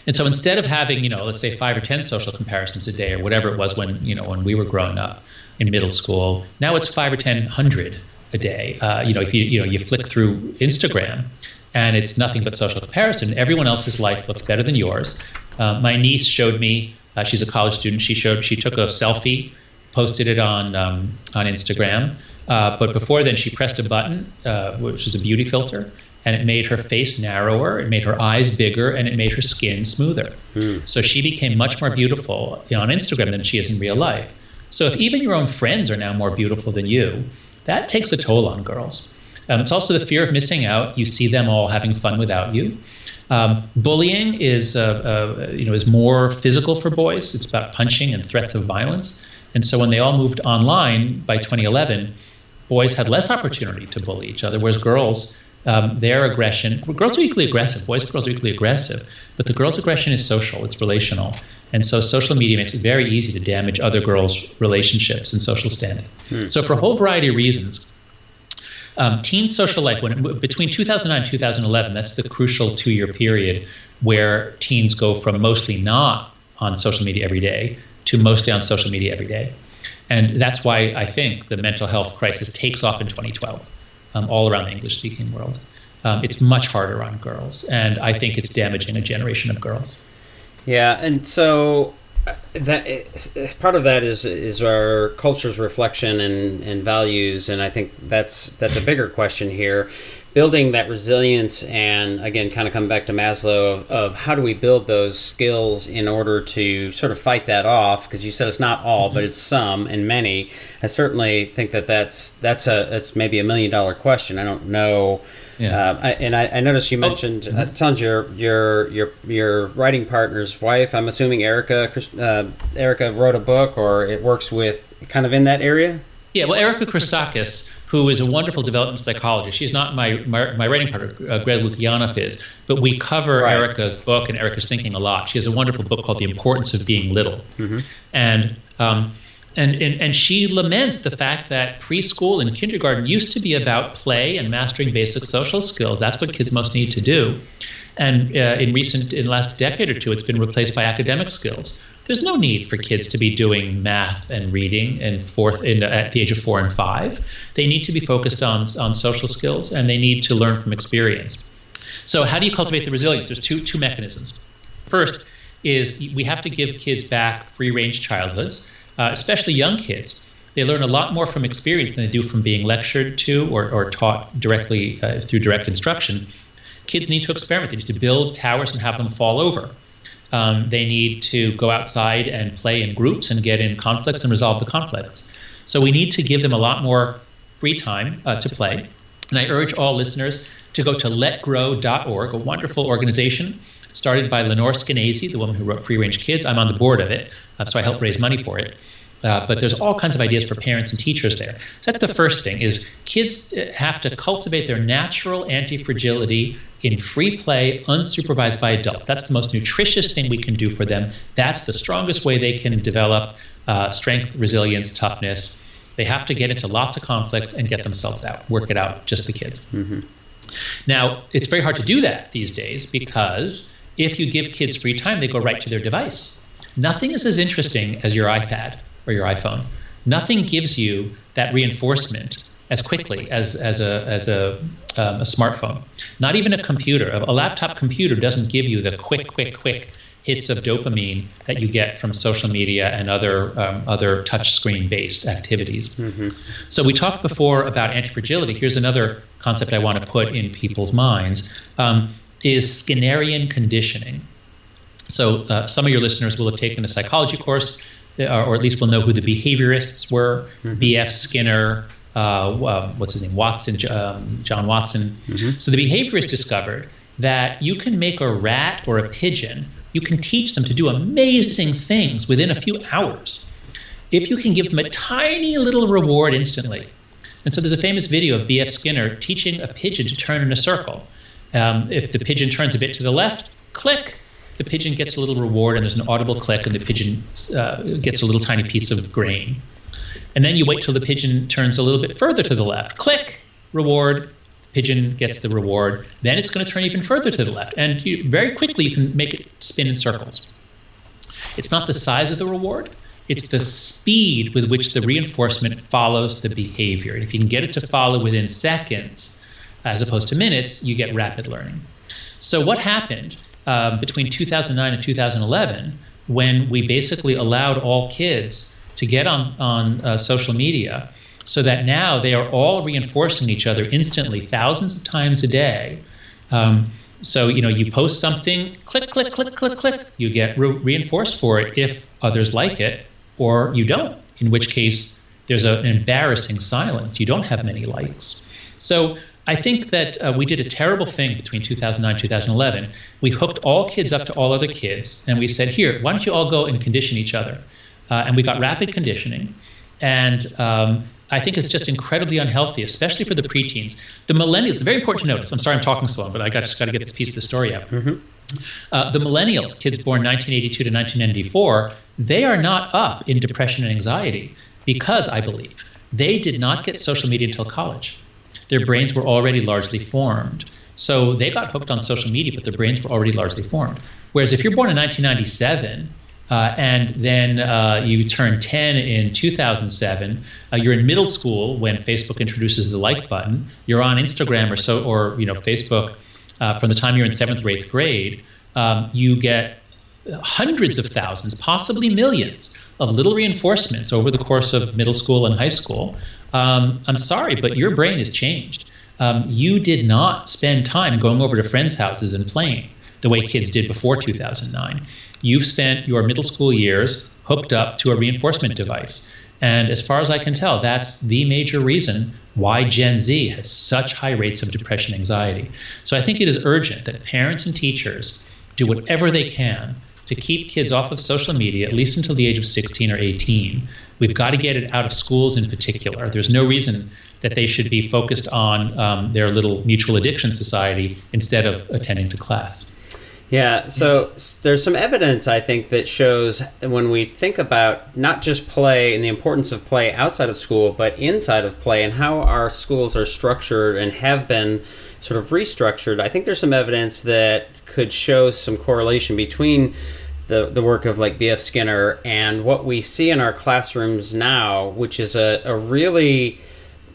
And so instead of having, let's say 5 or 10 social comparisons a day or whatever it was when we were growing up in middle school, now it's 5 or 10 hundred a day. If you flick through Instagram and it's nothing but social comparison. Everyone else's life looks better than yours. My niece showed me, she's a college student, she took a selfie, posted it on Instagram, but before then she pressed a button, which is a beauty filter, and it made her face narrower, it made her eyes bigger, and it made her skin smoother. So she became much more beautiful on Instagram than she is in real life. So if even your own friends are now more beautiful than you, that takes a toll on girls. It's also the fear of missing out. You see them all having fun without you. Bullying is more physical for boys. It's about punching and threats of violence. And so when they all moved online by 2011, boys had less opportunity to bully each other, whereas girls, their aggression, girls are equally aggressive, boys and girls are equally aggressive, but the girls' aggression is social, it's relational. And so social media makes it very easy to damage other girls' relationships and social standing. So for a whole variety of reasons, teen social life, between 2009 and 2011, that's the crucial 2-year period where teens go from mostly not on social media every day to mostly on social media every day. And that's why I think the mental health crisis takes off in 2012. All around the English-speaking world. It's much harder on girls, and I think it's damaging a generation of girls. Yeah, and so that part of that is our culture's reflection and values, and I think that's a bigger question here. Building that resilience, and again, kind of come back to Maslow of how do we build those skills in order to sort of fight that off? Because you said it's not all, but it's some and many. I certainly think that's it's maybe $1 million question. I don't know. Yeah. I noticed you mentioned it sounds your writing partner's wife. I'm assuming Erica wrote a book, or it works with kind of in that area. Yeah, well, Erica Christakis, who is a wonderful development psychologist. She's not my writing partner, Greg Lukianoff is, but we cover Erica's book and Erica's thinking a lot. She has a wonderful book called The Importance of Being Little. And she laments the fact that preschool and kindergarten used to be about play and mastering basic social skills. That's what kids most need to do. And in the last decade or two, it's been replaced by academic skills. There's no need for kids to be doing math and reading at the age of 4 and 5. They need to be focused on social skills, and they need to learn from experience. So how do you cultivate the resilience? There's two mechanisms. First is we have to give kids back free-range childhoods, especially young kids. They learn a lot more from experience than they do from being lectured to or taught directly through direct instruction. Kids need to experiment. They need to build towers and have them fall over. They need to go outside and play in groups and get in conflicts and resolve the conflicts. So we need to give them a lot more free time to play. And I urge all listeners to go to letgrow.org, a wonderful organization started by Lenore Skenazy, the woman who wrote Free Range Kids. I'm on the board of it, so I help raise money for it. But there's all kinds of ideas for parents and teachers there. So that's the first thing, is kids have to cultivate their natural antifragility in free play, unsupervised by adults. That's the most nutritious thing we can do for them. That's the strongest way they can develop strength, resilience, toughness. They have to get into lots of conflicts and get themselves out, work it out, just the kids. Now, it's very hard to do that these days, because if you give kids free time, they go right to their device. Nothing is as interesting as your iPad or your iPhone. Nothing gives you that reinforcement as quickly as a smartphone. Not even a computer. A laptop computer doesn't give you the quick hits of dopamine that you get from social media and other touch screen based activities. So we talked before about antifragility. Here's another concept I want to put in people's minds, is Skinnerian conditioning. So some of your listeners will have taken a psychology course, or at least will know who the behaviorists were. B.F. Skinner, what's his name, Watson, John Watson. So the behaviorists discovered that you can make a rat or a pigeon, you can teach them to do amazing things within a few hours if you can give them a tiny little reward instantly. And so there's a famous video of B.F. Skinner teaching a pigeon to turn in a circle. If the pigeon turns a bit to the left, click, the pigeon gets a little reward, and there's an audible click, and the pigeon gets a little tiny piece of grain. And then you wait till the pigeon turns a little bit further to the left. Click, reward, pigeon gets the reward. Then it's going to turn even further to the left. And very quickly you can make it spin in circles. It's not the size of the reward. It's the speed with which the reinforcement follows the behavior. And if you can get it to follow within seconds, as opposed to minutes, you get rapid learning. So what happened between 2009 and 2011 when we basically allowed all kids to get on social media so that now they are all reinforcing each other instantly, thousands of times a day. So, you post something, click, click, click, click, click. You get reinforced for it if others like it, or you don't, in which case there's an embarrassing silence. You don't have many likes. So I think that we did a terrible thing between 2009 and 2011. We hooked all kids up to all other kids, and we said, here, why don't you all go and condition each other? And we got rapid conditioning. And I think it's just incredibly unhealthy, especially for the preteens. The millennials, it's very important to notice. I'm sorry I'm talking so long, but I just got to get this piece of the story out. The millennials, kids born 1982 to 1994, they are not up in depression and anxiety because, I believe, they did not get social media until college. Their brains were already largely formed. So they got hooked on social media, but their brains were already largely formed. Whereas if you're born in 1997, and then you turn 10 in 2007. You're in middle school when Facebook introduces the like button. You're on Instagram or Facebook from the time you're in 7th or 8th grade. You get hundreds of thousands, possibly millions, of little reinforcements over the course of middle school and high school. I'm sorry, but your brain has changed. You did not spend time going over to friends' houses and playing the way kids did before 2009. You've spent your middle school years hooked up to a reinforcement device. And as far as I can tell, that's the major reason why Gen Z has such high rates of depression and anxiety. So I think it is urgent that parents and teachers do whatever they can to keep kids off of social media, at least until the age of 16 or 18. We've got to get it out of schools in particular. There's no reason that they should be focused on their little mutual addiction society instead of attending to class. Yeah, so there's some evidence, I think, that shows when we think about not just play and the importance of play outside of school, but inside of play and how our schools are structured and have been sort of restructured, I think there's some evidence that could show some correlation between the work of like B.F. Skinner and what we see in our classrooms now, which is a really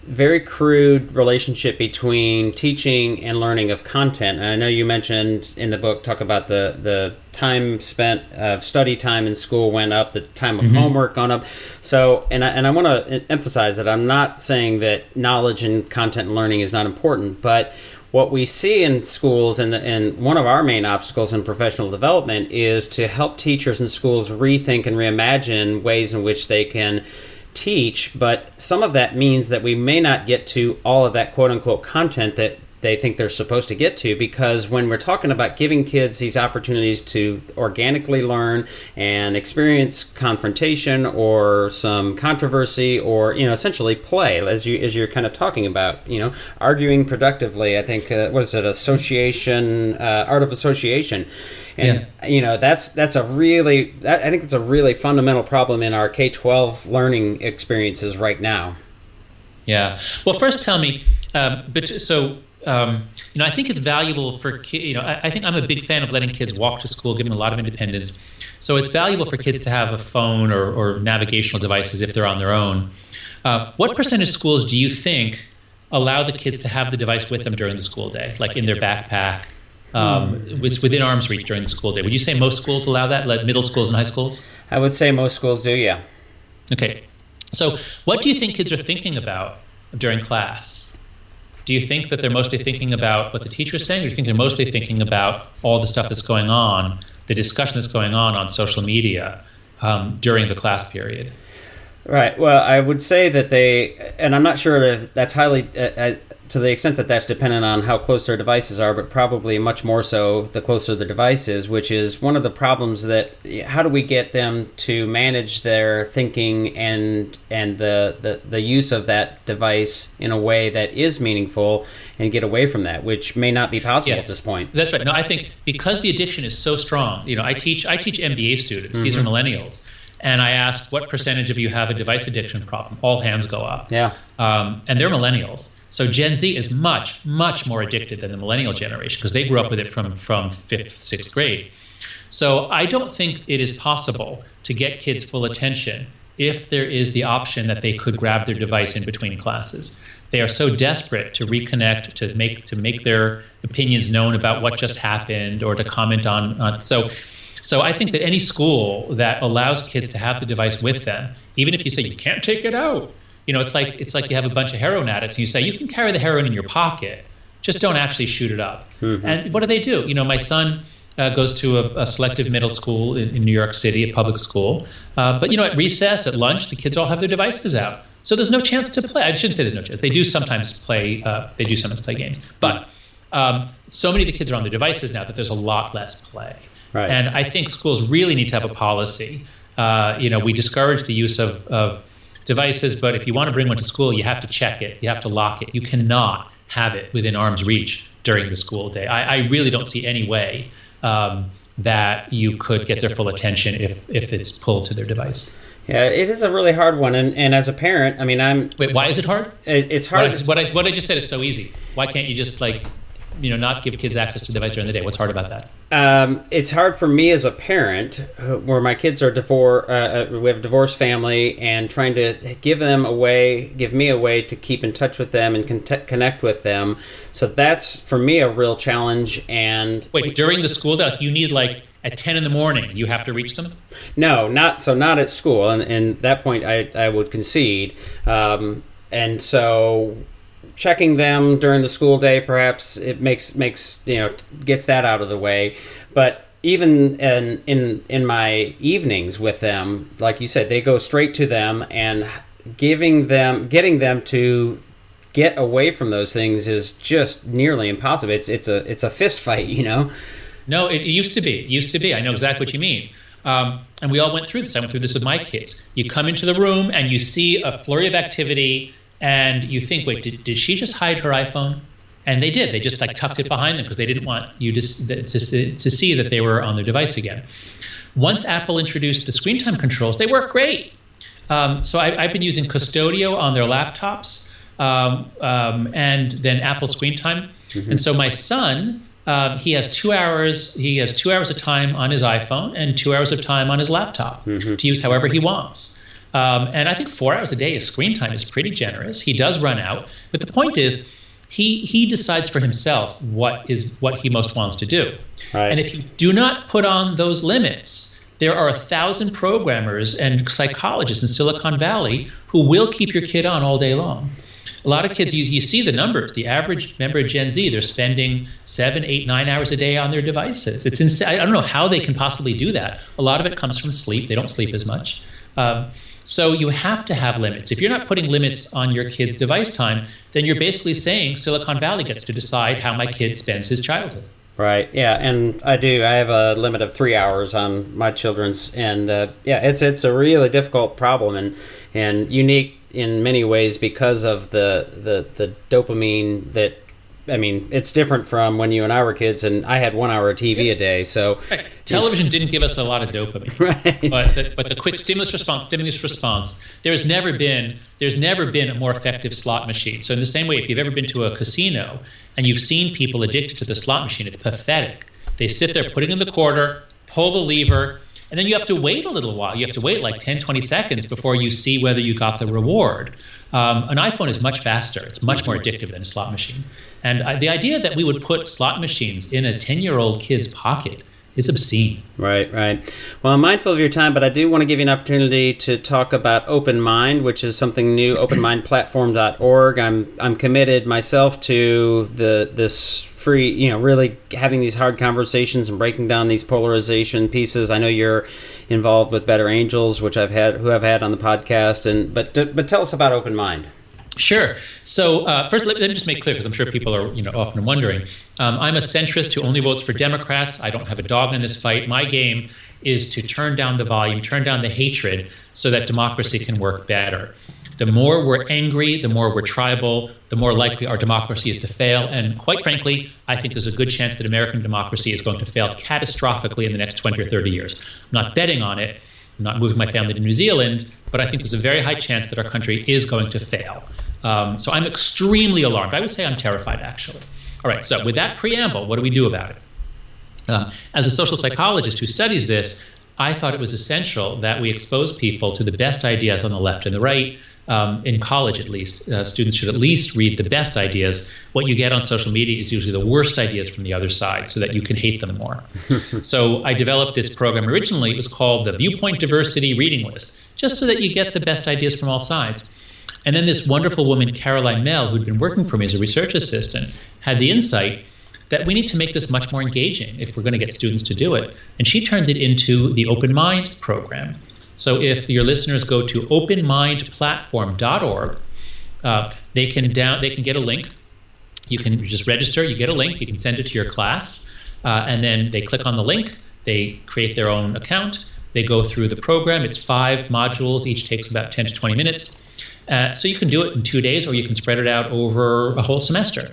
very crude relationship between teaching and learning of content. And I know you mentioned in the book, talk about the time spent of study time in school went up, the time of homework gone up. So, and I want to emphasize that I'm not saying that knowledge and content and learning is not important, but what we see in schools and one of our main obstacles in professional development is to help teachers and schools rethink and reimagine ways in which they can teach, but some of that means that we may not get to all of that quote-unquote content that they think they're supposed to get to, because when we're talking about giving kids these opportunities to organically learn and experience confrontation or some controversy or, essentially play, as you're kind of talking about, arguing productively, I think, was it association, art of association. And, that's a really, I think it's a really fundamental problem in our K-12 learning experiences right now. Yeah. Well, first tell me, I think it's valuable for kids. I think I'm a big fan of letting kids walk to school, give them a lot of independence. So it's valuable for kids to have a phone or navigational devices if they're on their own. What percentage of schools do you think allow the kids to have the device with them during the school day, like in their backpack? It's within arm's reach during the school day. Would you say most schools allow that, like middle schools and high schools? I would say most schools do, yeah. Okay. So what do you think kids are thinking about during class? Do you think that they're mostly thinking about what the teacher is saying, or do you think they're mostly thinking about all the stuff that's going on, the discussion that's going on social media during the class period? Right. Well, I would say that they, and I'm not sure that that's highly, to the extent that that's dependent on how close their devices are, but probably much more so the closer the device is, which is one of the problems that, how do we get them to manage their thinking and the use of that device in a way that is meaningful and get away from that, which may not be possible at this point. That's right. No, I think because the addiction is so strong, I teach MBA students, these are millennials, and I ask, what percentage of you have a device addiction problem? All hands go up. Yeah. And they're millennials. So Gen Z is much, much more addicted than the millennial generation because they grew up with it from 5th, 6th grade. So I don't think it is possible to get kids full attention if there is the option that they could grab their device in between classes. They are so desperate to reconnect, to make their opinions known about what just happened, or to comment on. So I think that any school that allows kids to have the device with them, even if you say you can't take it out, it's like you have a bunch of heroin addicts and you say you can carry the heroin in your pocket, just don't actually shoot it up. Mm-hmm. And what do? My son goes to a selective middle school in New York City, a public school. But at recess, at lunch, the kids all have their devices out. So there's no chance to play. I shouldn't say there's no chance. They do sometimes play games. But so many of the kids are on their devices now that there's a lot less play. Right. And I think schools really need to have a policy. We discourage the use of devices, but if you want to bring one to school, you have to check it. You have to lock it. You cannot have it within arm's reach during the school day. I really don't see any way that you could get their full attention if it's pulled to their device. Yeah, it is a really hard one, and as a parent, Wait, why is it hard? It's hard. What I just said is so easy. Why can't you just not give kids access to the device during the day? What's hard about that? It's hard for me as a parent, where my kids are we have a divorced family, and trying to give me a way to keep in touch with them and connect with them. So that's for me a real challenge. And wait, during the school day, you need at 10 in the morning, you have to reach them? No, not at school. And that point, I would concede. And so checking them during the school day, perhaps it makes gets that out of the way. But even in my evenings with them, like you said, they go straight to them, and getting them to get away from those things is just nearly impossible. It's a fist fight, No, it used to be. I know exactly what you mean. And we all went through this. I went through this with my kids. You come into the room and you see a flurry of activity, and you think, wait, did she just hide her iPhone? And they did. They just tucked it behind them because they didn't want you to see that they were on their device again. Once Apple introduced the screen time controls, they work great. So I've been using Custodio on their laptops, and then Apple Screen Time. Mm-hmm. And so my son, he has 2 hours. He has 2 hours of time on his iPhone and 2 hours of time on his laptop to use however he wants. And I think 4 hours a day of screen time is pretty generous. He does run out, but the point is, he decides for himself what he most wants to do. Right. And if you do not put on those limits, there are 1,000 programmers and psychologists in Silicon Valley who will keep your kid on all day long. A lot of kids, you see the numbers. The average member of Gen Z, they're spending 7, 8, 9 hours a day on their devices. It's insane. I don't know how they can possibly do that. A lot of it comes from sleep. They don't sleep as much. So you have to have limits. If you're not putting limits on your kid's device time, then you're basically saying Silicon Valley gets to decide how my kid spends his childhood. Right. Yeah, and I do. I have a limit of 3 hours on my children's, and it's a really difficult problem and unique in many ways because of the dopamine that. It's different from when you and I were kids, and I had 1 hour of TV a day. So television didn't give us a lot of dopamine, right? But the quick stimulus response. There's never been a more effective slot machine. So in the same way, if you've ever been to a casino and you've seen people addicted to the slot machine, it's pathetic. They sit there putting in the quarter, pull the lever, and then you have to wait a little while. You have to wait 10, 20 seconds before you see whether you got the reward. An iPhone is much faster. It's much more addictive than a slot machine. And the idea that we would put slot machines in a 10-year-old kid's pocket is obscene. Right. Well, I'm mindful of your time, but I do want to give you an opportunity to talk about Open Mind, which is something new, openmindplatform.org. I'm committed myself to this free, really having these hard conversations and breaking down these polarization pieces. I know you're involved with Better Angels, which I've had on the podcast, but tell us about Open Mind. Sure. So first, let me just make clear, because I'm sure people are often wondering. I'm a centrist who only votes for Democrats. I don't have a dog in this fight. My game is to turn down the volume, turn down the hatred, so that democracy can work better. The more we're angry, the more we're tribal, the more likely our democracy is to fail. And quite frankly, I think there's a good chance that American democracy is going to fail catastrophically in the next 20 or 30 years. I'm not betting on it. I'm not moving my family to New Zealand, but I think there's a very high chance that our country is going to fail. So I'm extremely alarmed. I would say I'm terrified, actually. All right, so with that preamble, what do we do about it? As a social psychologist who studies this, I thought it was essential that we expose people to the best ideas on the left and the right, in college at least, students should at least read the best ideas. What you get on social media is usually the worst ideas from the other side so that you can hate them more. So I developed this program originally. It was called the Viewpoint Diversity Reading List, just so that you get the best ideas from all sides. And then this wonderful woman, Caroline Mell, who'd been working for me as a research assistant, had the insight that we need to make this much more engaging if we're going to get students to do it. And she turned it into the Open Mind program. So if your listeners go to openmindplatform.org, they can get a link. You can just register, you get a link, you can send it to your class, and then they click on the link, they create their own account, they go through the program. It's 5 modules, each takes about 10 to 20 minutes. So you can do it in 2 days, or you can spread it out over a whole semester.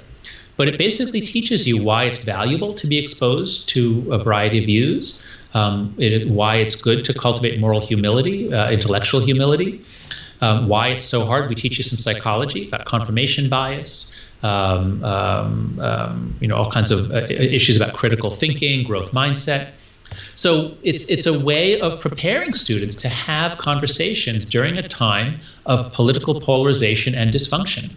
But it basically teaches you why it's valuable to be exposed to a variety of views, why it's good to cultivate moral humility, intellectual humility, why it's so hard. We teach you some psychology about confirmation bias, all kinds of issues about critical thinking, growth mindset. So it's a way of preparing students to have conversations during a time of political polarization and dysfunction.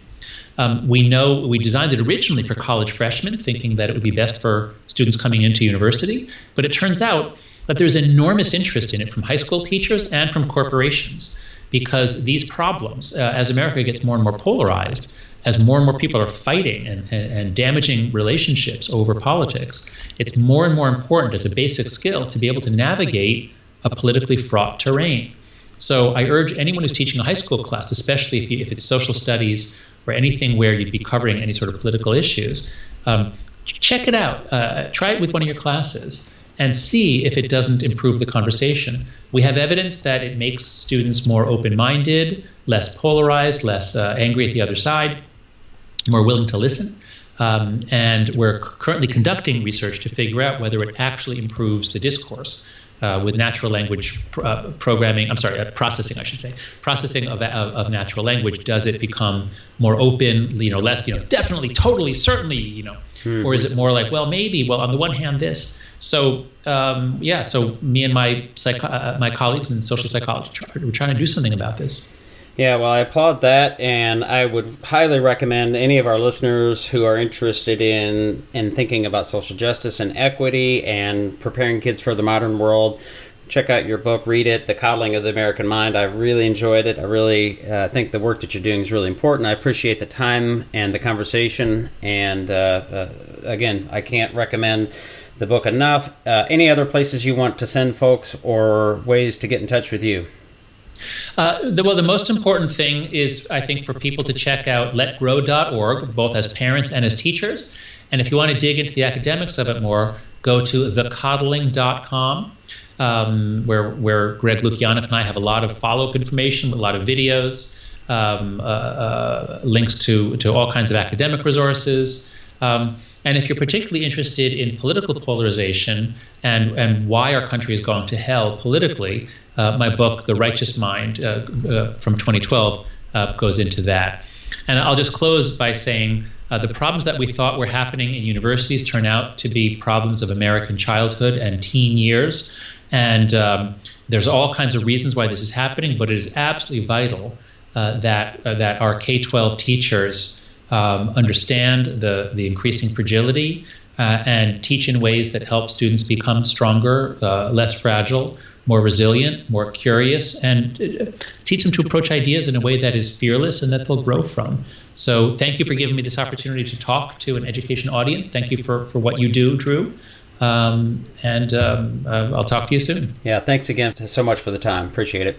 We designed it originally for college freshmen, thinking that it would be best for students coming into university, but it turns out that there's enormous interest in it from high school teachers and from corporations, because these problems, as America gets more and more polarized, as more and more people are fighting and damaging relationships over politics, it's more and more important as a basic skill to be able to navigate a politically fraught terrain. So I urge anyone who's teaching a high school class, especially if it's social studies or anything where you'd be covering any sort of political issues, check it out. Try it with one of your classes and see if it doesn't improve the conversation. We have evidence that it makes students more open-minded, less polarized, less angry at the other side, more willing to listen. And we're currently conducting research to figure out whether it actually improves the discourse. With natural language processing, I should say. Processing of natural language, does it become more open, less, definitely, totally, certainly, or is it more like, well, maybe, well, on the one hand, this. So, so me and my colleagues in social psychology, we're trying to do something about this. Yeah, well, I applaud that, and I would highly recommend any of our listeners who are interested in thinking about social justice and equity and preparing kids for the modern world, check out your book, read it, The Coddling of the American Mind. I really enjoyed it. I really think the work that you're doing is really important. I appreciate the time and the conversation, and again, I can't recommend the book enough. Any other places you want to send folks or ways to get in touch with you? The most important thing is, I think, for people to check out letgrow.org, both as parents and as teachers. And if you want to dig into the academics of it more, go to thecoddling.com, where Greg Lukianoff and I have a lot of follow-up information, a lot of videos, links to all kinds of academic resources. And if you're particularly interested in political polarization and why our country is going to hell politically, my book, The Righteous Mind, from 2012, goes into that. And I'll just close by saying the problems that we thought were happening in universities turn out to be problems of American childhood and teen years. And there's all kinds of reasons why this is happening, but it is absolutely vital that our K-12 teachers understand the increasing fragility and teach in ways that help students become stronger, less fragile, more resilient, more curious, and teach them to approach ideas in a way that is fearless and that they'll grow from. So thank you for giving me this opportunity to talk to an education audience. Thank you for what you do, Drew. And I'll talk to you soon. Yeah, thanks again so much for the time. Appreciate it.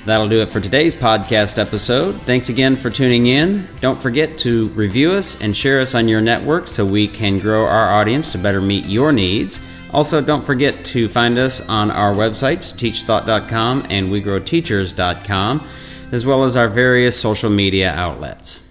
That'll do it for today's podcast episode. Thanks again for tuning in. Don't forget to review us and share us on your network so we can grow our audience to better meet your needs. Also, don't forget to find us on our websites, TeachThought.com and WeGrowTeachers.com, as well as our various social media outlets.